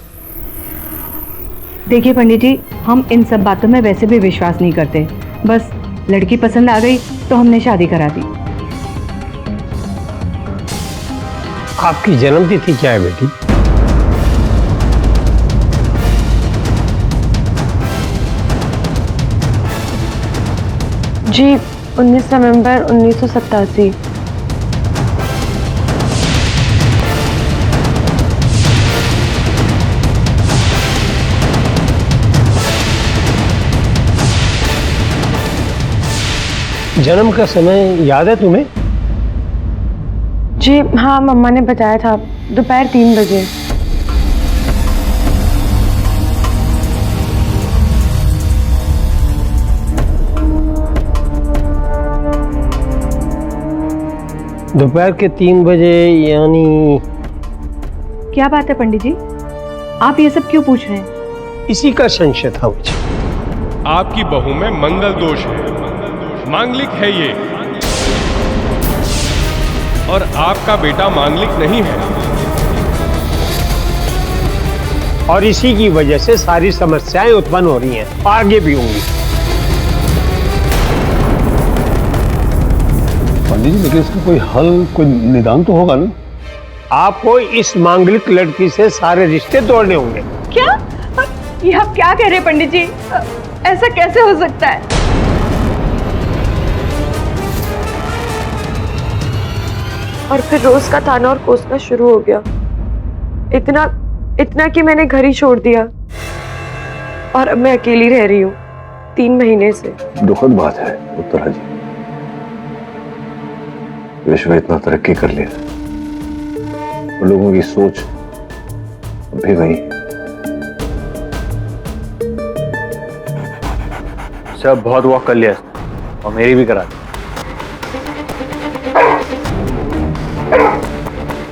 देखिए पंडित जी, हम इन सब बातों में वैसे भी विश्वास नहीं करते। बस लड़की पसंद आ गई तो हमने शादी करा दी। आपकी जन्मतिथि क्या है बेटी? जी 19 नवंबर 1987। जन्म का समय याद है तुम्हें? जी हाँ, मम्मा ने बताया था, दोपहर 3 बजे। दोपहर के 3 बजे यानी? क्या बात है पंडित जी, आप ये सब क्यों पूछ रहे हैं? इसी का संशय था मुझे। आपकी बहू में मंगल दोष है, मांगलिक है ये, और आपका बेटा मांगलिक नहीं है। और इसी की वजह से सारी समस्याएं उत्पन्न हो रही हैं, आगे भी होंगी। पंडित जी, लेकिन इसका कोई हल, कोई निदान तो होगा ना? आपको इस मांगलिक लड़की से सारे रिश्ते तोड़ने होंगे। क्या? ये आप क्या कह रहे हैं पंडित जी? ऐसा कैसे हो सकता है? और फिर रोज का ताना और कोसना शुरू हो गया। इतना कि मैंने घर ही छोड़ दिया और अब मैं अकेली रह रही हूँ 3 महीने से। दुखद बात है उत्तरा जी, विश्व इतना तरक्की कर लिया, लोगों की सोच भी वही। सब बहुत वॉक कर लिया और मेरी भी करा दी।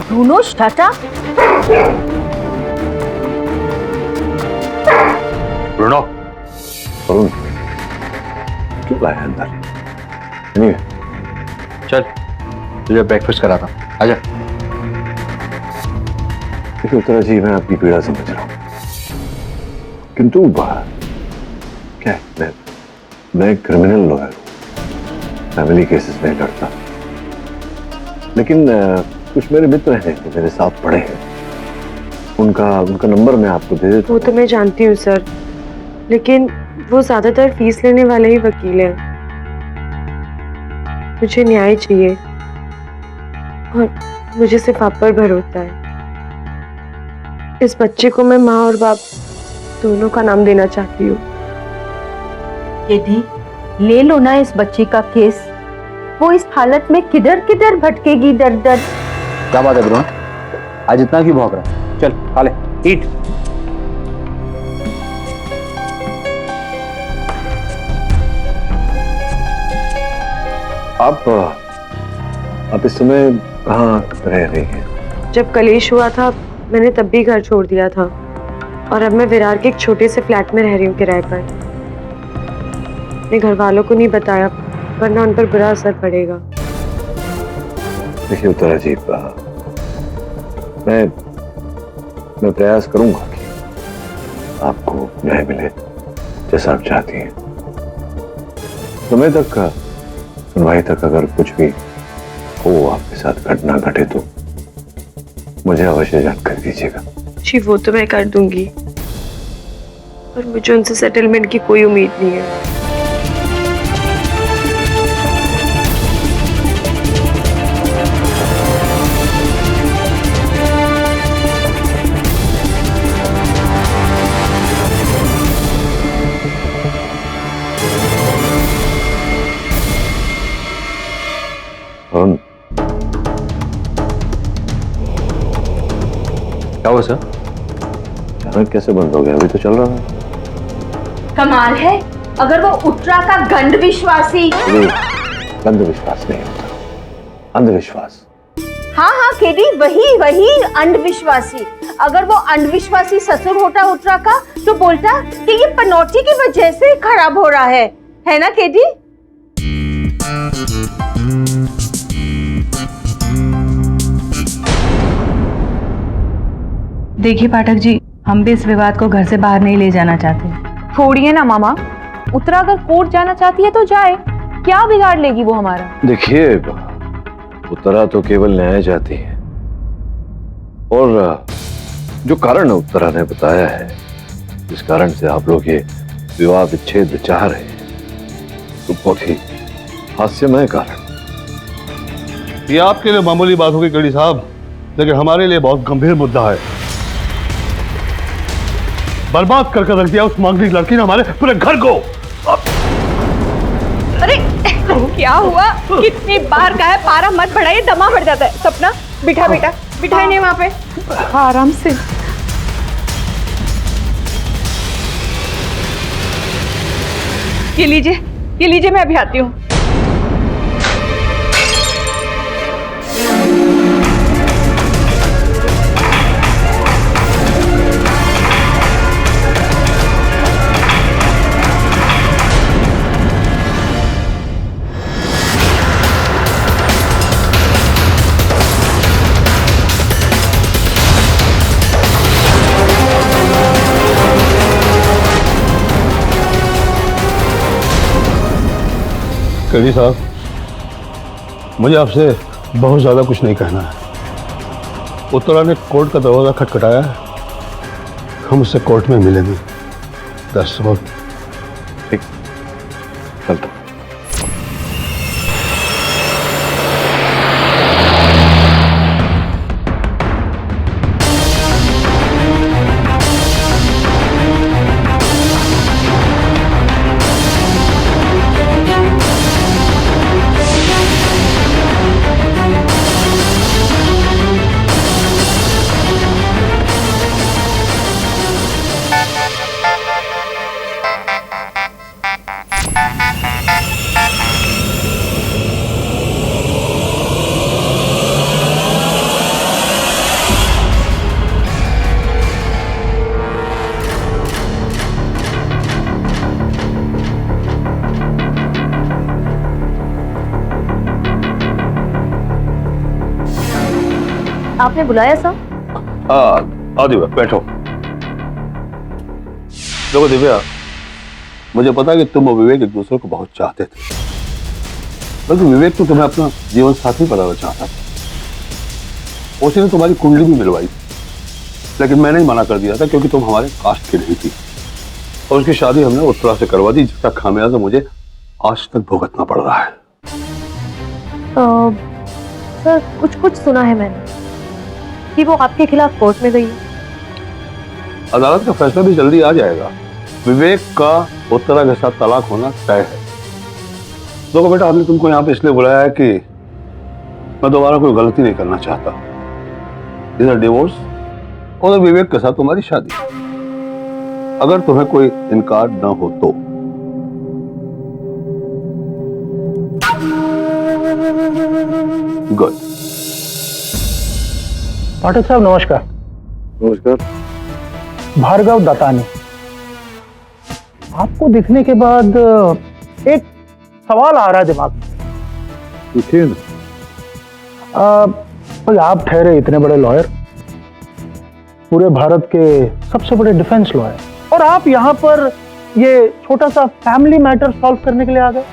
Bruno shut up. Bruno, Arun क्यों लाया अंदर? नहीं चल तुझे ब्रेकफास्ट कराता हूं, आजा। देखिए उत्तरा जी, मैं आपकी पीड़ा समझ रहा हूं, किंतु क्या है, मैं क्रिमिनल लॉयर हूं, फैमिली केसेस में लड़ता, लेकिन कुछ मेरे मित्र हैं जो मेरे साथ पढ़े हैं, उनका नंबर मैं आपको दे देता हूं। वो तो मैं जानती हूँ सर, लेकिन वो ज्यादातर फीस लेने वाले ही वकील हैं। मुझे न्याय चाहिए और मुझे सिर्फ आप पर भरोसा है। इस बच्चे को मैं माँ और बाप दोनों का नाम देना चाहती हूँ। यदि ले लो ना इस बच्ची का केस, वो इस हालत में किधर किधर भटकेगी दर दर। क्या बात है ब्रूनो, आज इतना क्यों भौंक रहा है? चल खा ले, ईट। आप इस समय कहाँ रह रही हैं? जब कलेश हुआ था मैंने तब भी घर छोड़ दिया था और अब मैं विरार के एक छोटे से फ्लैट में रह रही हूँ किराए पर। अपने घर वालों को नहीं बताया वरना उन पर बुरा असर पड़ेगा। देखिए उत्तरा जी, मैं प्रयास करूंगा कि आपको न्याय मिले जैसा आप चाहती हैं। समय तक सुनवाई तक अगर कुछ भी हो आपके साथ घटना घटे तो मुझे अवश्य जानकारी दीजिएगा। जी वो तो मैं कर दूंगी, पर मुझे उनसे सेटलमेंट की कोई उम्मीद नहीं है। क्या हुआ सर? अचानक कैसे बंद हो गया? अभी तो चल रहा है। कमाल है, अगर वो उत्तरा का गंध विश्वासी। गंध विश्वास नहीं होता, अंधविश्वास। हाँ हाँ केडी, वही अंधविश्वासी। अगर वो अंधविश्वासी ससुर होता उत्तरा का तो बोलता कि ये पनौती की वजह से खराब हो रहा है ना केडी? देखिए पाठक जी, हम भी इस विवाद को घर से बाहर नहीं ले जाना चाहते। छोड़िए ना मामा, उत्तरा अगर कोर्ट जाना चाहती है तो जाए, क्या बिगाड़ लेगी वो हमारा? देखिए उत्तरा तो केवल न्याय चाहती है और जो कारण उत्तरा ने बताया है, जिस कारण से आप लोग ये विवाह विच्छेद चाह रहे हैं, तो बहुत ही हास्यमय कारण। ये आपके लिए मामूली बात होगी केडी साहब, लेकिन हमारे लिए बहुत गंभीर मुद्दा है। बर्बाद करके रख दिया उस मांगलिक लड़की ने हमारे पूरे घर को। अरे क्या हुआ? कितनी बार कहा है पारा मत बढ़ाइए, दमा बढ़ जाता है। सपना बिठा बेटा, बिठाई नहीं वहां पे, आराम से। ये लीजिए, मैं अभी आती हूँ। कड़ी साहब, मुझे आपसे बहुत ज़्यादा कुछ नहीं कहना है। उत्तरा ने कोर्ट का दरवाज़ा खटखटाया है, हम उससे कोर्ट में मिलेंगे। That's all। ठीक, चलता। आपने बुलाया सर? आओ दिव्या, बैठो। देखो दिव्या, मुझे पता है कि तुम और विवेक एक दूसरे को बहुत चाहते थे, बल्कि विवेक तो तुम्हें अपना जीवन साथी बनाना चाहता था। उसने तुम्हारी कुंडली भी मिलवाई, लेकिन मैंने ही मना कर दिया था क्योंकि तुम हमारे कास्ट की नहीं थी, और उसकी शादी हमने उत्तरा से करवा दी, जिसका खामियाजा मुझे आज तक भुगतना पड़ रहा है। सर कुछ सुना है मैंने कि वो आपके खिलाफ कोर्ट में गई है। अदालत का फैसला भी जल्दी आ जाएगा। विवेक का उत्तरा के साथ तलाक होना तय है। देखो बेटा, हमने तुमको यहाँ पे इसलिए बुलाया है कि मैं दोबारा कोई गलती नहीं करना चाहता। इधर डिवोर्स और विवेक के साथ तुम्हारी शादी, अगर तुम्हें कोई इनकार न हो तो। गुड। पाठक साहब नमस्कार। नमस्कार। भार्गव दत्तानी। आपको दिखने के बाद एक सवाल आ रहा है दिमाग में। पूछिए ना। भाई आप ठहरे इतने बड़े लॉयर, पूरे भारत के सबसे बड़े डिफेंस लॉयर, और आप यहाँ पर ये छोटा सा फैमिली मैटर सॉल्व करने के लिए आ गए।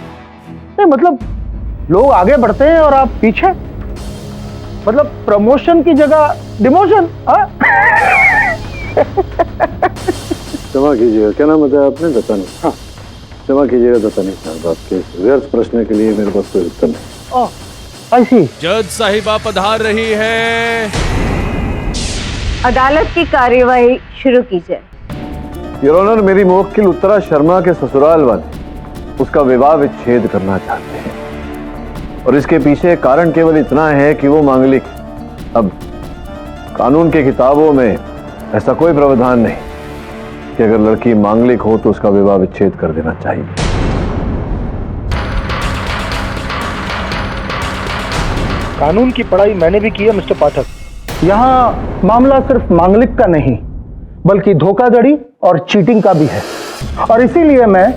नहीं मतलब लोग आगे बढ़ते हैं और आप पीछे, मतलब प्रमोशन की जगह डिमोशन। क्षमा कीजिएगा, क्या नाम बताया आपने? दत्तानी। हाँ, क्षमा कीजिएगा दत्तानी साहब, आपके व्यर्थ प्रश्न के लिए मेरे पास कोई उत्तर नहीं। आई सी। जज साहिबा पधार रही है। अदालत की कार्यवाही शुरू कीजिए। योर ऑनर, मेरी मुवक्किल उत्तरा शर्मा के ससुराल वाले उसका विवाह विच्छेद करना चाहते हैं, और इसके पीछे कारण केवल इतना है कि वो मांगलिक। अब कानून की किताबों में ऐसा कोई प्रावधान नहीं कि अगर लड़की मांगलिक हो तो उसका विवाह विच्छेद कर देना चाहिए। कानून की पढ़ाई मैंने भी की है मिस्टर पाठक। यहाँ मामला सिर्फ मांगलिक का नहीं बल्कि धोखाधड़ी और चीटिंग का भी है, और इसीलिए मैं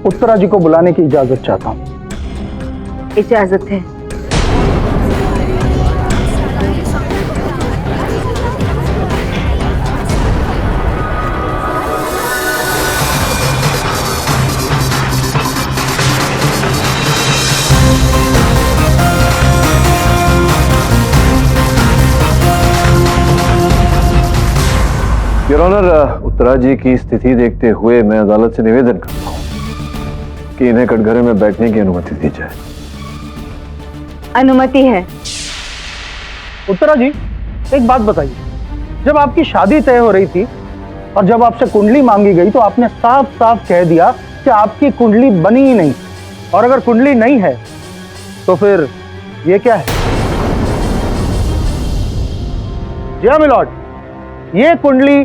उत्तरा जी को बुलाने की इजाजत चाहता हूँ। इजाजत है। योर ऑनर, उत्तरा जी की स्थिति देखते हुए मैं अदालत से निवेदन करता हूँ कि इन्हें कटघरे में बैठने की अनुमति दी जाए। अनुमति है। उत्तरा जी, एक बात बताइए, जब आपकी शादी तय हो रही थी और जब आपसे कुंडली मांगी गई तो आपने साफ साफ कह दिया कि आपकी कुंडली बनी ही नहीं, और अगर कुंडली नहीं है तो फिर ये क्या है? जी हाँ मिलॉर्ड, ये कुंडली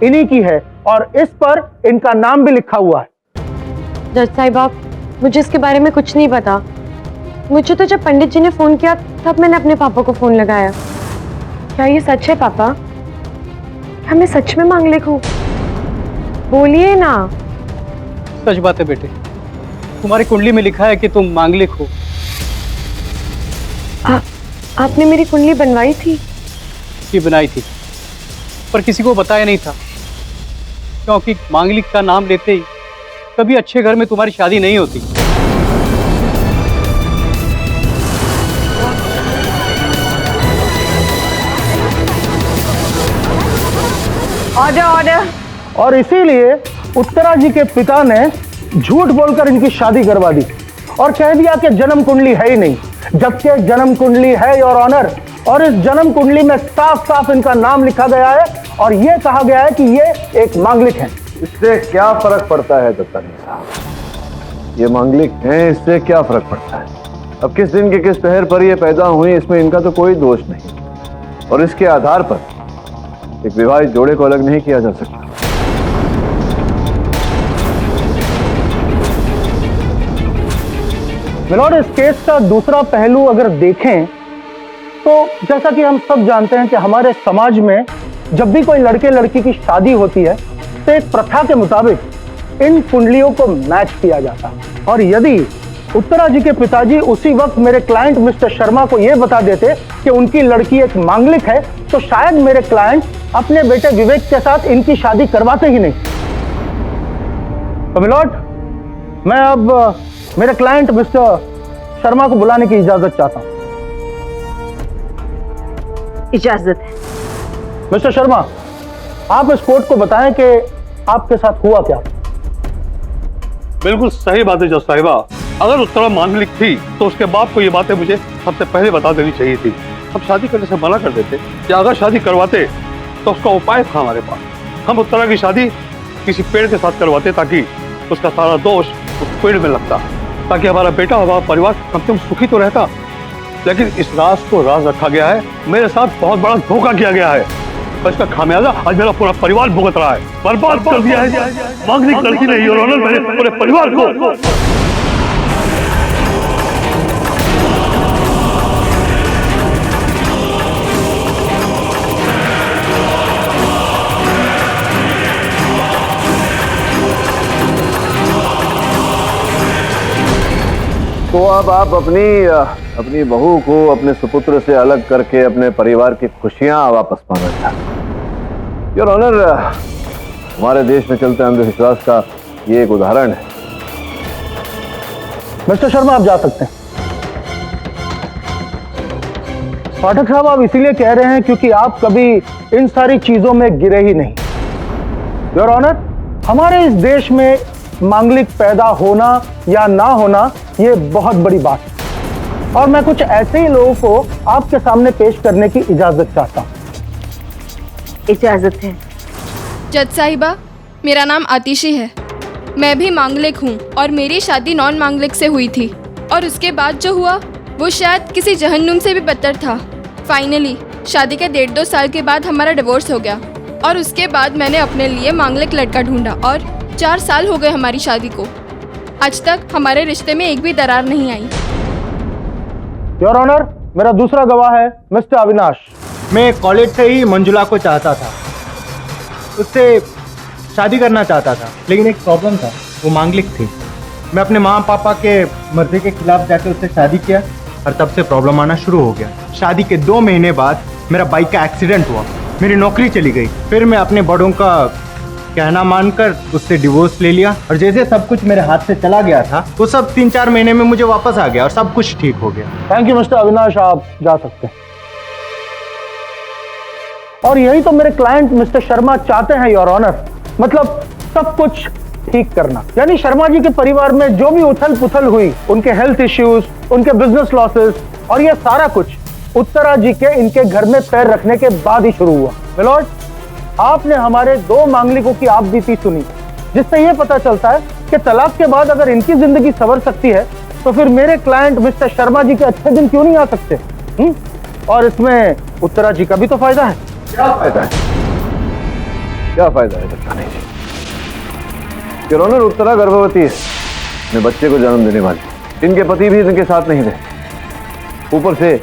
इन्हीं की है और इस पर इनका नाम भी लिखा हुआ है। जज साहिबा, मुझे इसके बारे में कुछ नहीं पता। मुझे तो जब पंडित जी ने फोन किया तब मैंने अपने पापा को फोन लगाया। क्या ये सच है पापा? क्या मैं सच में मांगलिक हूँ? बोलिए ना। सच बात है बेटे, तुम्हारी कुंडली में लिखा है कि तुम मांगलिक हो। आपने मेरी कुंडली बनवाई थी? की बनाई थी, पर किसी को बताया नहीं था, क्योंकि मांगलिक का नाम लेते ही कभी अच्छे घर में तुम्हारी शादी नहीं होती। ऑर्डर। और इसीलिए उत्तरा जी के पिता ने झूठ बोलकर इनकी शादी करवा दी और कह दिया कि जन्म कुंडली है ही नहीं, जबकि जन्म कुंडली है योर ऑनर। और इस जन्म कुंडली में साफ साफ इनका नाम लिखा गया है और ये कहा गया है कि ये एक मांगलिक है। इससे क्या फर्क पड़ता है दत्तानी साहब? ये मांगलिक हैं, इससे क्या फर्क पड़ता है? अब किस दिन के किस पहर पर ये पैदा हुई, इसमें इनका तो कोई दोष नहीं, और इसके आधार पर एक विवाहित जोड़े को अलग नहीं किया जा सकता। मिलॉर्ड, इस केस का दूसरा पहलू अगर देखें तो जैसा कि हम सब जानते हैं कि हमारे समाज में जब भी कोई लड़के लड़की की शादी होती है तो एक प्रथा के मुताबिक इन कुंडलियों को मैच किया जाता है। और यदि उत्तरा जी के पिताजी उसी वक्त मेरे क्लाइंट मिस्टर शर्मा को यह बता देते कि उनकी लड़की एक मांगलिक है तो शायद मेरे क्लाइंट अपने बेटे विवेक के साथ इनकी शादी करवाते ही नहीं। तो मिलॉर्ड, मैं अब मेरे क्लाइंट मिस्टर शर्मा को बुलाने की इजाजत चाहता हूं। इजाजत है। मिस्टर शर्मा, आप इस कोर्ट को बताएं कि आपके साथ हुआ क्या। बिल्कुल सही बात है जज साहिबा। अगर उत्तरा मांगलिक थी तो उसके बाप को ये बातें मुझे सबसे पहले बता देनी चाहिए थी। हम शादी करने से मना कर देते, या अगर शादी करवाते तो उसका उपाय था हमारे पास। हम उत्तरा की शादी किसी पेड़ के साथ करवाते ताकि उसका सारा दोष उस पेड़ में लगता, ताकि हमारा बेटा हमारा परिवार कम से कम सुखी तो रहता। लेकिन इस राज को राज रखा गया है, मेरे साथ बहुत बड़ा धोखा किया गया है और इसका खामियाजा आज मेरा पूरा परिवार भुगत रहा है। बर्बाद कर दिया है मांगलिक लड़की ने योर ऑनर मेरे पूरे परिवार को। तो अब आप अपनी बहू को अपने सुपुत्र से अलग करके अपने परिवार की खुशियां वापस पाना चाहते। योर ऑनर, हमारे देश में चलते अंधविश्वास का ये एक उदाहरण है। मिस्टर शर्मा, आप जा सकते हैं। पाठक साहब, आप इसीलिए कह रहे हैं क्योंकि आप कभी इन सारी चीजों में गिरे ही नहीं। योर ऑनर, हमारे इस देश में मांगलिक पैदा होना या ना होना ये बहुत बड़ी बात है और मैं कुछ ऐसे ही लोगों को आपके सामने पेश करने की इजाजत चाहता हूं। इजाजत है। जज साहिबा, मेरा नाम आतिशी है। मैं भी मांगलिक हूँ और मेरी शादी नॉन मांगलिक से हुई थी और उसके बाद जो हुआ वो शायद किसी जहन्नुम से भी बदतर था। फाइनली शादी के 1.5-2 साल के बाद हमारा डिवोर्स हो गया और उसके बाद मैंने अपने लिए मांगलिक लड़का ढूंढा और 4 साल हो गए हमारी शादी को। आज तक हमारे रिश्ते में एक भी दरार नहीं आई। योर ऑनर, मेरा दूसरा गवाह है मिस्टर अविनाश। मैं कॉलेज से ही मंजुला को चाहता था, उससे शादी करना चाहता था, लेकिन एक प्रॉब्लम था, वो मांगलिक थी। मैं अपने माँ पापा के मर्जी के खिलाफ जाकर उससे शादी किया और तब से प्रॉब्लम आना शुरू हो गया। शादी के 2 महीने बाद मेरा बाइक का एक्सीडेंट हुआ, मेरी नौकरी चली गई। फिर मैं अपने बड़ों का कहना मानकर उससे डिवोर्स ले लिया और जैसे सब कुछ मेरे हाथ से चला गया था वो सब 3-4 महीने में मुझे वापस आ गया और सब कुछ ठीक हो गया। थैंक यू मिस्टर अविनाश, आप जा सकते हैं। और यही तो मेरे क्लाइंट मिस्टर शर्मा चाहते हैं योर ऑनर, मतलब सब कुछ ठीक करना। यानी शर्मा जी के परिवार में जो भी उथल पुथल हुई, उनके हेल्थ इश्यूज, उनके बिजनेस लॉसेस और ये सारा कुछ उत्तरा जी के इनके घर में पैर रखने के बाद ही शुरू हुआ। मिलॉर्ड, आपने हमारे 2 मांगलिकों की आप बीती सुनी, जिससे यह पता चलता है कि तलाक के बाद अगर इनकी जिंदगी संवर सकती है तो फिर मेरे क्लाइंट मिस्टर शर्मा जी के अच्छे दिन क्यों नहीं आ सकते? और इसमें उत्तरा जी का भी तो फायदा है। क्या फायदा है? क्या फायदा है बताने जी? योर ऑनर, उत्तरा गर्भवती है, अपने बच्चे को जन्म देने वाली। इनके पति भी इनके साथ नहीं रहे, ऊपर से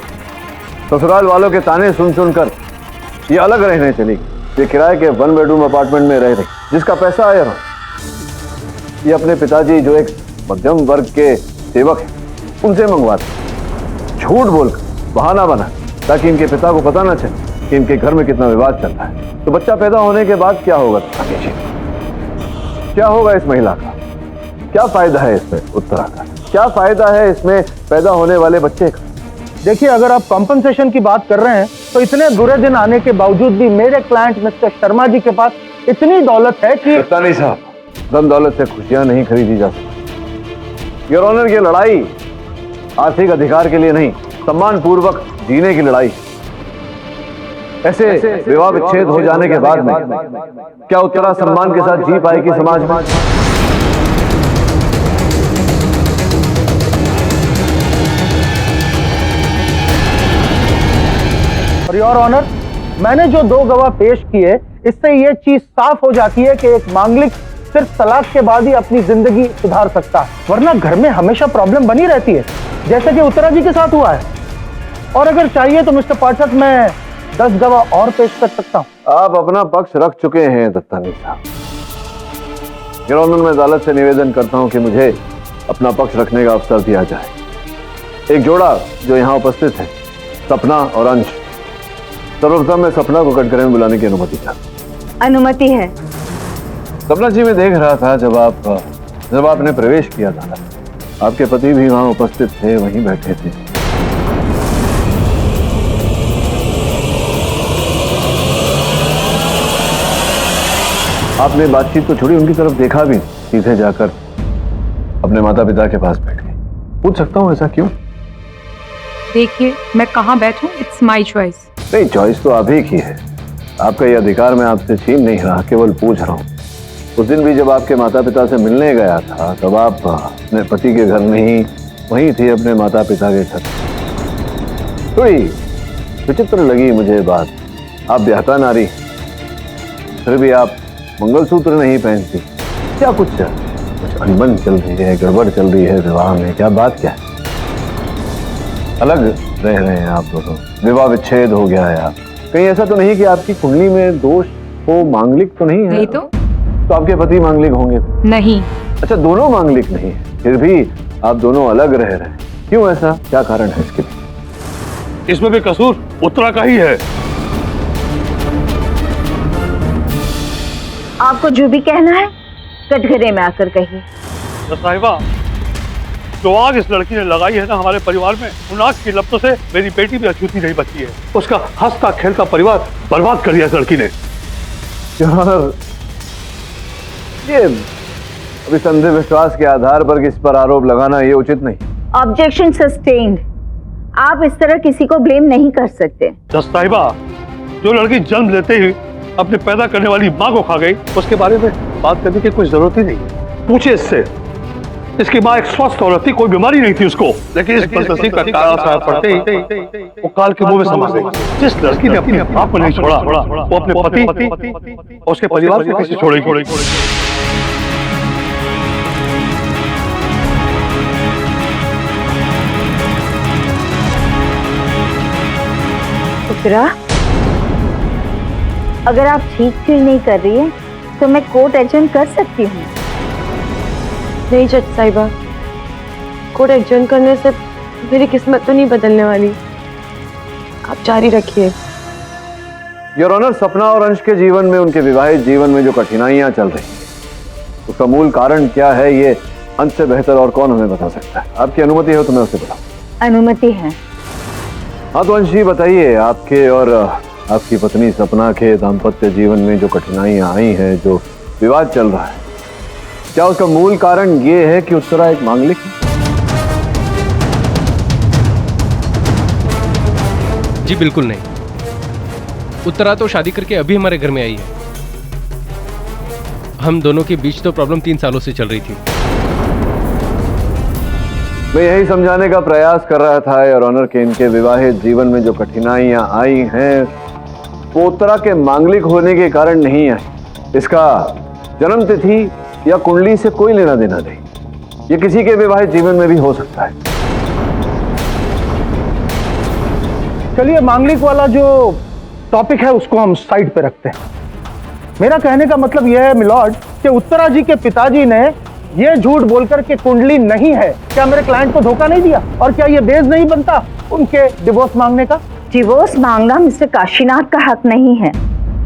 ससुराल वालों के ताने सुन सुनकर ये अलग रहने चली। ये किराए के 1 बेडरूम अपार्टमेंट में रह रही, जिसका पैसा आया रहा। ये अपने पिताजी जो एक मध्यम वर्ग के सेवक हैं, उनसे मंगवाते, झूठ बोलकर, बहाना बना, ताकि इनके पिता को पता ना चले कि इनके घर में कितना विवाद चल रहा है। तो बच्चा पैदा होने के बाद क्या होगा? क्या होगा इस महिला का? क्या फायदा है इसमें उत्तरा का? क्या फायदा है इसमें पैदा होने वाले बच्चे का? देखिए, अगर आप कॉम्पनसेशन की बात कर रहे हैं तो इतने बुरे दिन आने के बावजूद भी मेरे क्लाइंट मिस्टर शर्मा जी के पास इतनी दौलत है कि नहीं साहब, धन दौलत से खुशियां नहीं खरीदी जा सकती। योर ऑनर, ये लड़ाई आर्थिक अधिकार के लिए नहीं, सम्मान पूर्वक जीने की लड़ाई। ऐसे विवाह विच्छेद हो जाने के बाद में क्या उत्तरा सम्मान के साथ जी पाएगी समाज में? और योर ऑनर, मैंने जो 2 गवाह पेश किए, इससे ये चीज साफ हो जाती है कि एक मांगलिक सिर्फ तलाक के बाद ही अपनी जिंदगी सुधार सकता है, वरना घर में हमेशा प्रॉब्लम बनी रहती है, जैसे कि उत्तरा जी के साथ हुआ है। और अगर चाहिए तो मिस्टर पाठक, मैं 10 गवाह और पेश कर सकता हूं। आप अपना पक्ष रख चुके हैं दत्तानी साहब। योर ऑनर, मैं अदालत से निवेदन करता हूं कि मुझे अपना पक्ष रखने का अवसर दिया जाए। एक जोड़ा जो यहाँ उपस्थित है, सपना और अंश। सर्वप्रथम मैं सपना को कटघरे में बुलाने की अनुमति चाहता। अनुमति है। सपना जी, मैं देख रहा था जब आपने प्रवेश किया था, आपके पति भी वहां उपस्थित थे, वहीं बैठे थे। आपने बातचीत तो छोड़ी, उनकी तरफ देखा भी, सीधे जाकर अपने माता पिता के पास बैठ गए। पूछ सकता हूँ ऐसा क्यों? देखिए, मैं कहाँ बैठूं, इट्स माई चॉइस। नहीं, चॉइस तो आप ही की है, आपका ये अधिकार मैं आपसे छीन नहीं रहा, केवल पूछ रहा हूँ। उस दिन भी जब आपके माता पिता से मिलने गया था, तब आप अपने पति के घर नहीं, वहीं थे अपने माता पिता के घर। थोड़ी विचित्र लगी मुझे बात। आप ब्याहता नारी, फिर भी आप मंगलसूत्र नहीं पहनती। क्या कुछ अनबन चल रही है, गड़बड़ चल रही है विवाह में? क्या बात क्या है? अलग रह रहे हैं आप दोनों, विवाह विच्छेद हो गया है। आप कहीं ऐसा तो नहीं कि आपकी कुंडली में दोष हो? मांगलिक तो नहीं है? नहीं तो आपके पति मांगलिक होंगे? नहीं। अच्छा, दोनों मांगलिक नहीं है, फिर भी आप दोनों अलग रह रहे हैं, क्यों? ऐसा क्या कारण है इसके? इसमें भी कसूर उत्तरा का ही है। आपको जो भी कहना है कटघरे में आकर कहिए। साहिबा, जो आग इस लड़की ने लगाई है ना हमारे परिवार में, उन आग की लपटों से मेरी बेटी भी अछूती नहीं बची है। उसका हंसता खेलता परिवार बर्बाद कर दिया इस लड़की ने। यार, ये अभी संदेह विश्वास के आधार पर किस पर आरोप लगाना ये उचित नहीं। Objection sustained. आप इस तरह किसी को ब्लेम नहीं कर सकते। साहिबा, जो लड़की जन्म लेते ही अपने पैदा करने वाली माँ को खा गई, उसके बारे में बात करने की कोई जरूरत ही नहीं। पूछे इससे, इसकी माँ एक स्वस्थ औरत थी, कोई बीमारी नहीं थी उसको, लेकिन इस बदनसीब का काला साया पड़ते ही वो काल के मुंह में समा गई। जिस लड़की ने अपनी माँ को नहीं छोड़ा, वो अपने पति और उसके परिवार को कैसे छोड़ेगी? उत्तरा, अगर आप ठीक फील नहीं कर रही है तो मैं कोर्ट एडजर्न कर सकती हूँ। नहीं जज साहिबा, कोर्ट एडजर्न करने से मेरी किस्मत तो नहीं बदलने वाली। आप जारी रखिए। योर ऑनर, सपना और अंश के जीवन में, उनके विवाहित जीवन में जो कठिनाइयां चल रही हैं, उसका मूल कारण क्या है, ये अंश से बेहतर और कौन हमें बता सकता है? आपकी अनुमति हो तो मैं उसे बताऊं। अनुमति है। हाँ तो अंश जी बताइए, आपके और आपकी पत्नी सपना के दाम्पत्य जीवन में जो कठिनाइयां आई हैं, जो विवाद चल रहा है, क्या उसका मूल कारण ये है कि उत्तरा एक मांगलिक है? जी बिल्कुल नहीं। उत्तरा तो शादी करके अभी हमारे घर में आई है। हम दोनों के बीच तो प्रॉब्लम 3 सालों से चल रही थी। मैं यही समझाने का प्रयास कर रहा था योर ऑनर के इनके विवाहित जीवन में जो कठिनाइयां आई हैं वो उत्तरा के मांगलिक होने के कारण नहीं आई। इसका जन्म तिथि या कुंडली से कोई लेना देना नहीं। ये किसी के विवाहित जीवन में भी हो सकता है। चलिए मांगलिक वाला जो टॉपिक है उसको हम साइड पे रखते हैं। मेरा कहने का मतलब यह है मिलॉर्ड कि उत्तरा जी के पिताजी ने यह झूठ बोलकर के कुंडली नहीं है, क्या मेरे क्लाइंट को धोखा नहीं दिया? और क्या यह बेस नहीं बनता उनके डिवोर्स मांगने का? डिवोर्स मांगना मिस्टर काशीनाथ का हक नहीं है,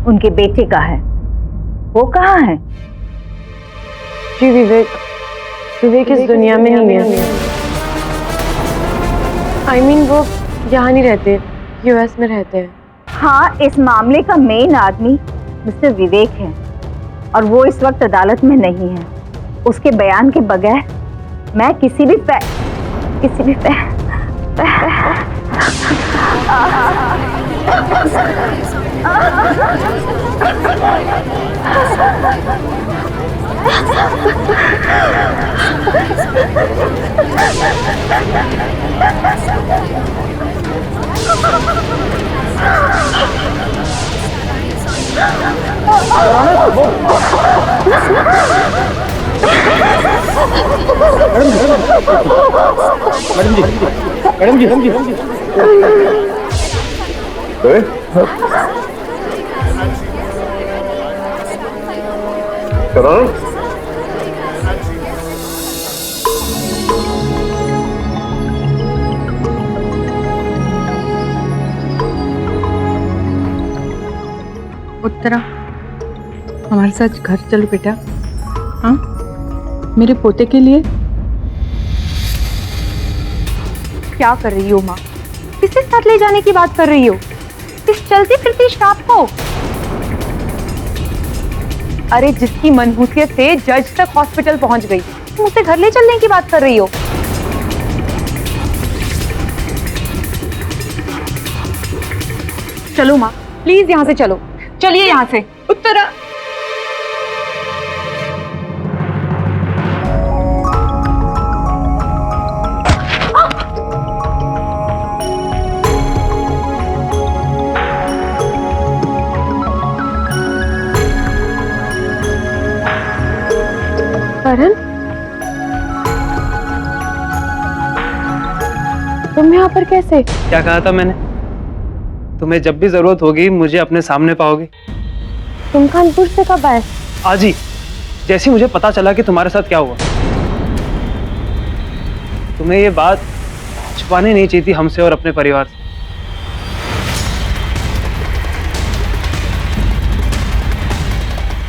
उनके बेटे का है। वो कहाँ है? जी विवेक इस दुनिया में नहीं है। I mean, वो यहाँ नहीं रहते, यूएस में रहते हैं। हाँ, इस मामले का मेन आदमी मिस्टर विवेक है और वो इस वक्त अदालत में नहीं है। उसके बयान के बगैर मैं किसी भी मैडम जी उत्तरा, हमारे साथ घर चलो बेटा। हाँ, मेरे पोते के लिए। क्या कर रही हो माँ? किसके साथ ले जाने की बात कर रही हो? इस चलती फिरती श्राप को? अरे जिसकी मनहूसियत से जज तक हॉस्पिटल पहुंच गई, तुम उसे घर ले चलने की बात कर रही हो? चलो माँ, प्लीज यहाँ से चलो। चलिए यहाँ से। उत्तरा, करण, तुम यहाँ पर कैसे? क्या कहा था मैंने? तुम्हें जब भी जरूरत होगी मुझे अपने सामने पाओगे। तुम कानपुर से कब आए? आज ही, जैसे मुझे पता चला कि तुम्हारे साथ क्या हुआ। तुम्हें ये बात छुपानी नहीं चाहिए थी हमसे और अपने परिवार से।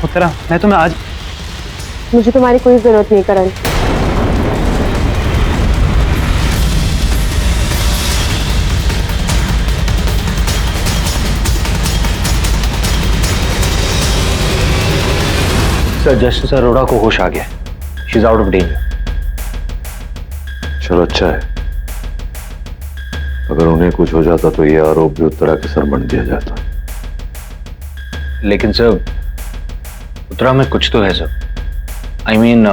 उत्तरा, मैं तुम्हें आज... मुझे तुम्हारी कोई जरूरत नहीं करण। सर, जस्टिस अरोड़ा को होश आ गया। She is out of danger. चलो अच्छा है। अगर उन्हें कुछ हो जाता तो ये आरोप भी उत्तरा के सर बन दिया जाता। लेकिन सर, उत्तरा में कुछ तो है सर। I mean,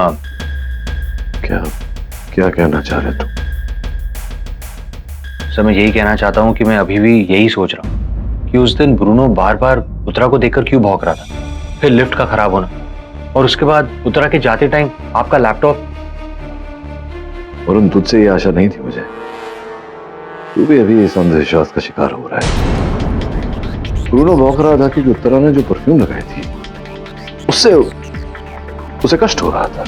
क्या कहना चाह रहे तुम? सर, मैं यही कहना चाहता हूं कि मैं अभी भी यही सोच रहा हूं कि उस दिन ब्रूनो बार बार उत्तरा को देखकर क्यों भौंक रहा था। फिर लिफ्ट का खराब होना और उसके बाद उत्तरा के जाते टाइम आपका लैपटॉप। वरुण, तुझसे ये आशा नहीं थी मुझे। तू भी अभी इस अंधविश्वास का शिकार हो रहा है। ब्रूनो भौंक रहा था कि उत्तरा ने जो परफ्यूम लगाई थी उससे उसे कष्ट हो रहा था।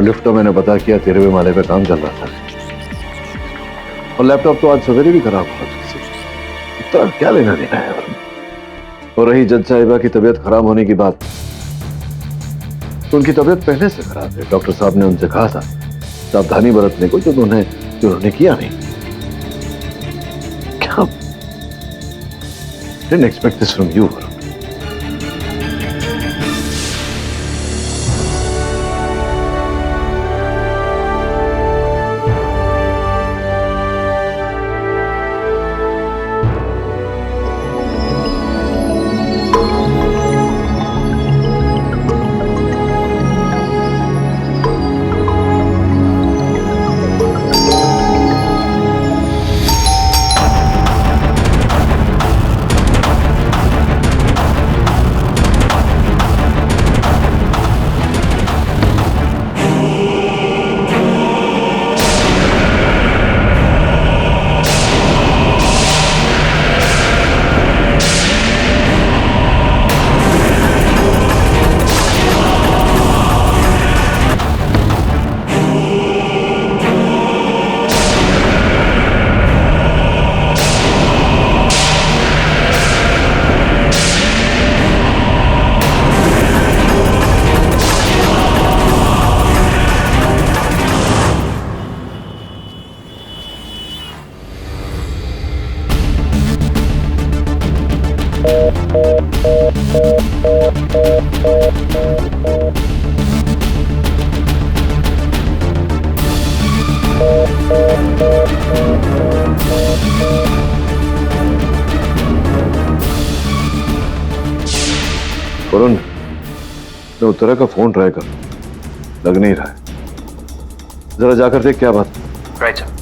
लिफ्ट तो मैंने पता किया 13वें माले पे काम चल रहा था और लैपटॉप तो आज सवेरे भी खराब हुआ तुझसे। उत्तरा क्या लेना देना है? और रही जज साहिबा की तबीयत खराब होने की बात, तो उनकी तबीयत पहले से खराब है। डॉक्टर साहब ने उनसे कहा था सावधानी बरतने को, जो उन्होंने किया नहीं। क्या? Didn't expect this from you. Varun, मैं उत्तरा का फोन ट्राई कर, लग नहीं रहा है। जरा जाकर देख क्या बात। Right sir.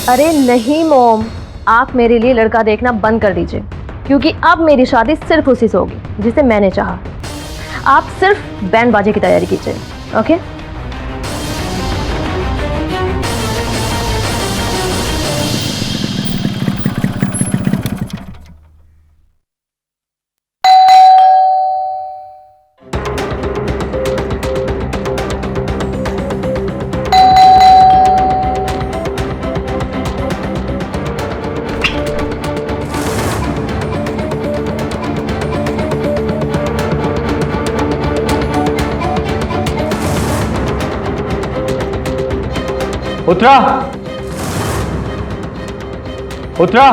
अरे नहीं मॉम, आप मेरे लिए लड़का देखना बंद कर दीजिए, क्योंकि अब मेरी शादी सिर्फ उसी से होगी जिसे मैंने चाहा। आप सिर्फ बैंड बाजे की तैयारी कीजिए, ओके? उत्तरा, उत्तरा,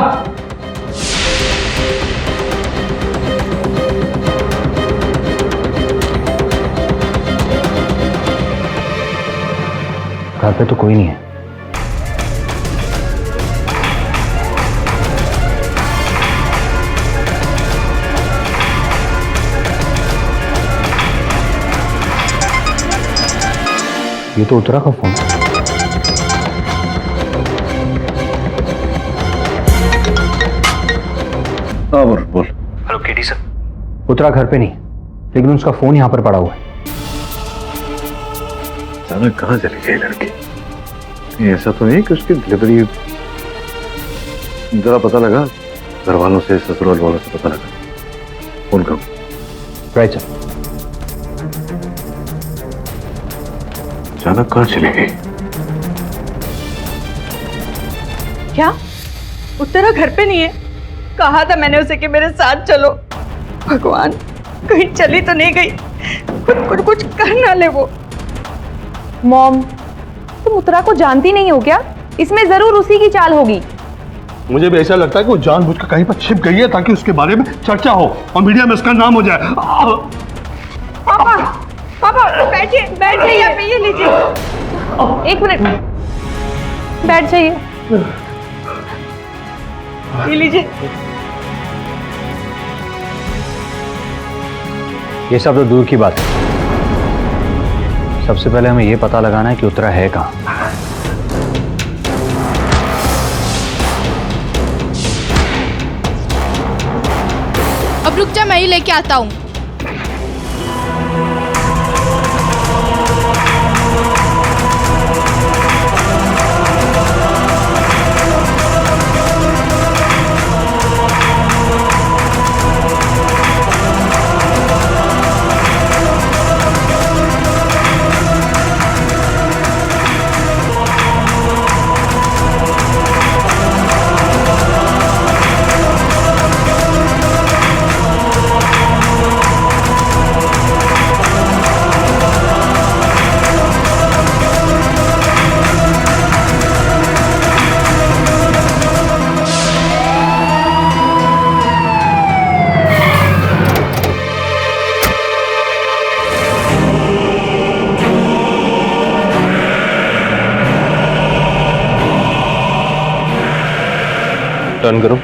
घर पे तो कोई नहीं है। ये तो उत्तरा का फोन है। हाँ बोल। Hello KD sir. उत्तरा घर पे नहीं, लेकिन उसका फोन यहाँ पर पड़ा हुआ है। अचानक कहाँ चली गई लड़की? ऐसा तो नहीं कि उसकी डिलीवरी? जरा पता लगा, घर वालों से, ससुराल वालों से पता लगा। फोन करो। Right sir. अचानक कहाँ चली गई? क्या उत्तरा घर पे नहीं है? कहा था मैंने उसे कि मेरे साथ चलो। भगवान, कहीं चली तो नहीं गई? कुछ कर ना ले वो। मॉम, तुम उत्तरा को जानती नहीं हो क्या? इसमें जरूर उसी की चाल होगी। मुझे भी ऐसा लगता है कि वो जानबूझकर कहीं पर छिप गई है ताकि उसके बारे में चर्चा हो और मीडिया में उसका नाम हो जाए। पापा, पापा बैठिए, बैठ जाइए, ये लीजिए। एक मिनट, बैठ जाइए। ये लीजिए। ये सब तो दूर की बात है। सबसे पहले हमें ये पता लगाना है कि उत्तरा है कहाँ। अब रुक जा, मैं ही लेके आता हूँ। टर्न करो।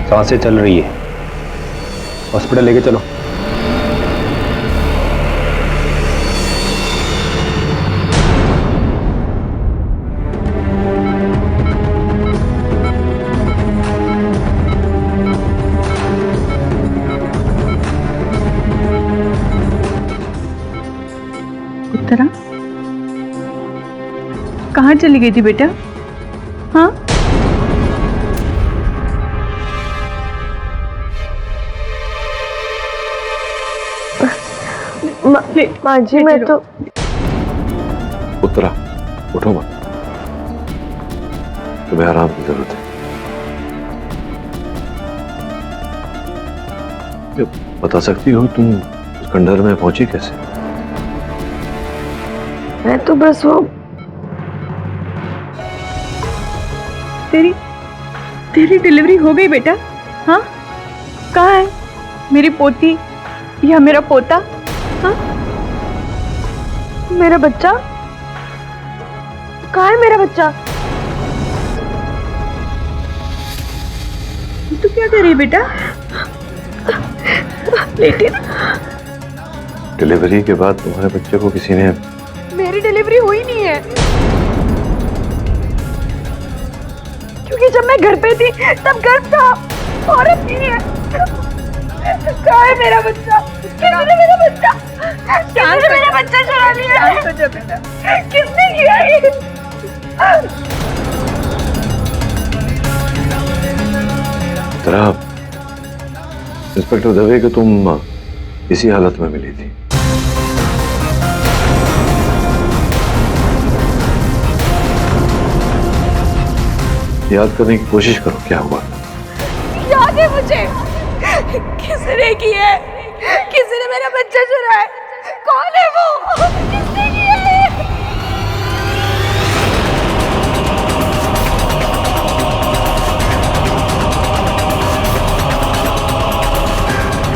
सांसें चल रही है, हॉस्पिटल लेके चलो। उत्तरा कहाँ चली गई थी बेटा? हाँ, माँ जी, मैं तो। उत्तरा, उठो मत, तुम्हें आराम की जरूरत है। बता सकती हो तुम उस खंडहर में पहुंची कैसे? मैं तो बस वो तेरी डिलीवरी हो गई बेटा? हाँ, कहाँ है मेरी पोती या मेरा पोता? हाँ, मेरा बच्चा कहाँ है? मेरा बच्चा तू क्या कर रही है बेटा? लेटे ना। डिलीवरी के बाद तुम्हारे बच्चे को किसी ने मेरी डिलीवरी हुई नहीं है, क्योंकि जब मैं घर पे थी तब गर्भ था और अब नहीं है। कहाँ है मेरा बच्चा? किसने मेरा बच्चा? किसने मेरा बच्चा चुरा लिया है? किसने किया ये? तरह इंस्पेक्टर दवे कि तुम इसी हालत में मिली थी। याद करने की कोशिश करो क्या हुआ। याद है मुझे, किसने की है? किसी ने मेरा बच्चा चुराया है। कौन है वो? किसने किया है?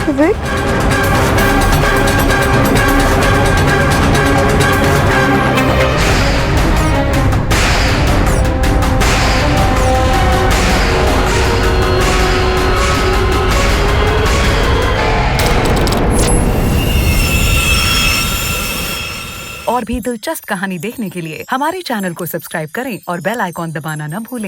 विवेक, और भी दिलचस्प कहानी देखने के लिए हमारे चैनल को सब्सक्राइब करें और बेल आइकॉन दबाना न भूलें।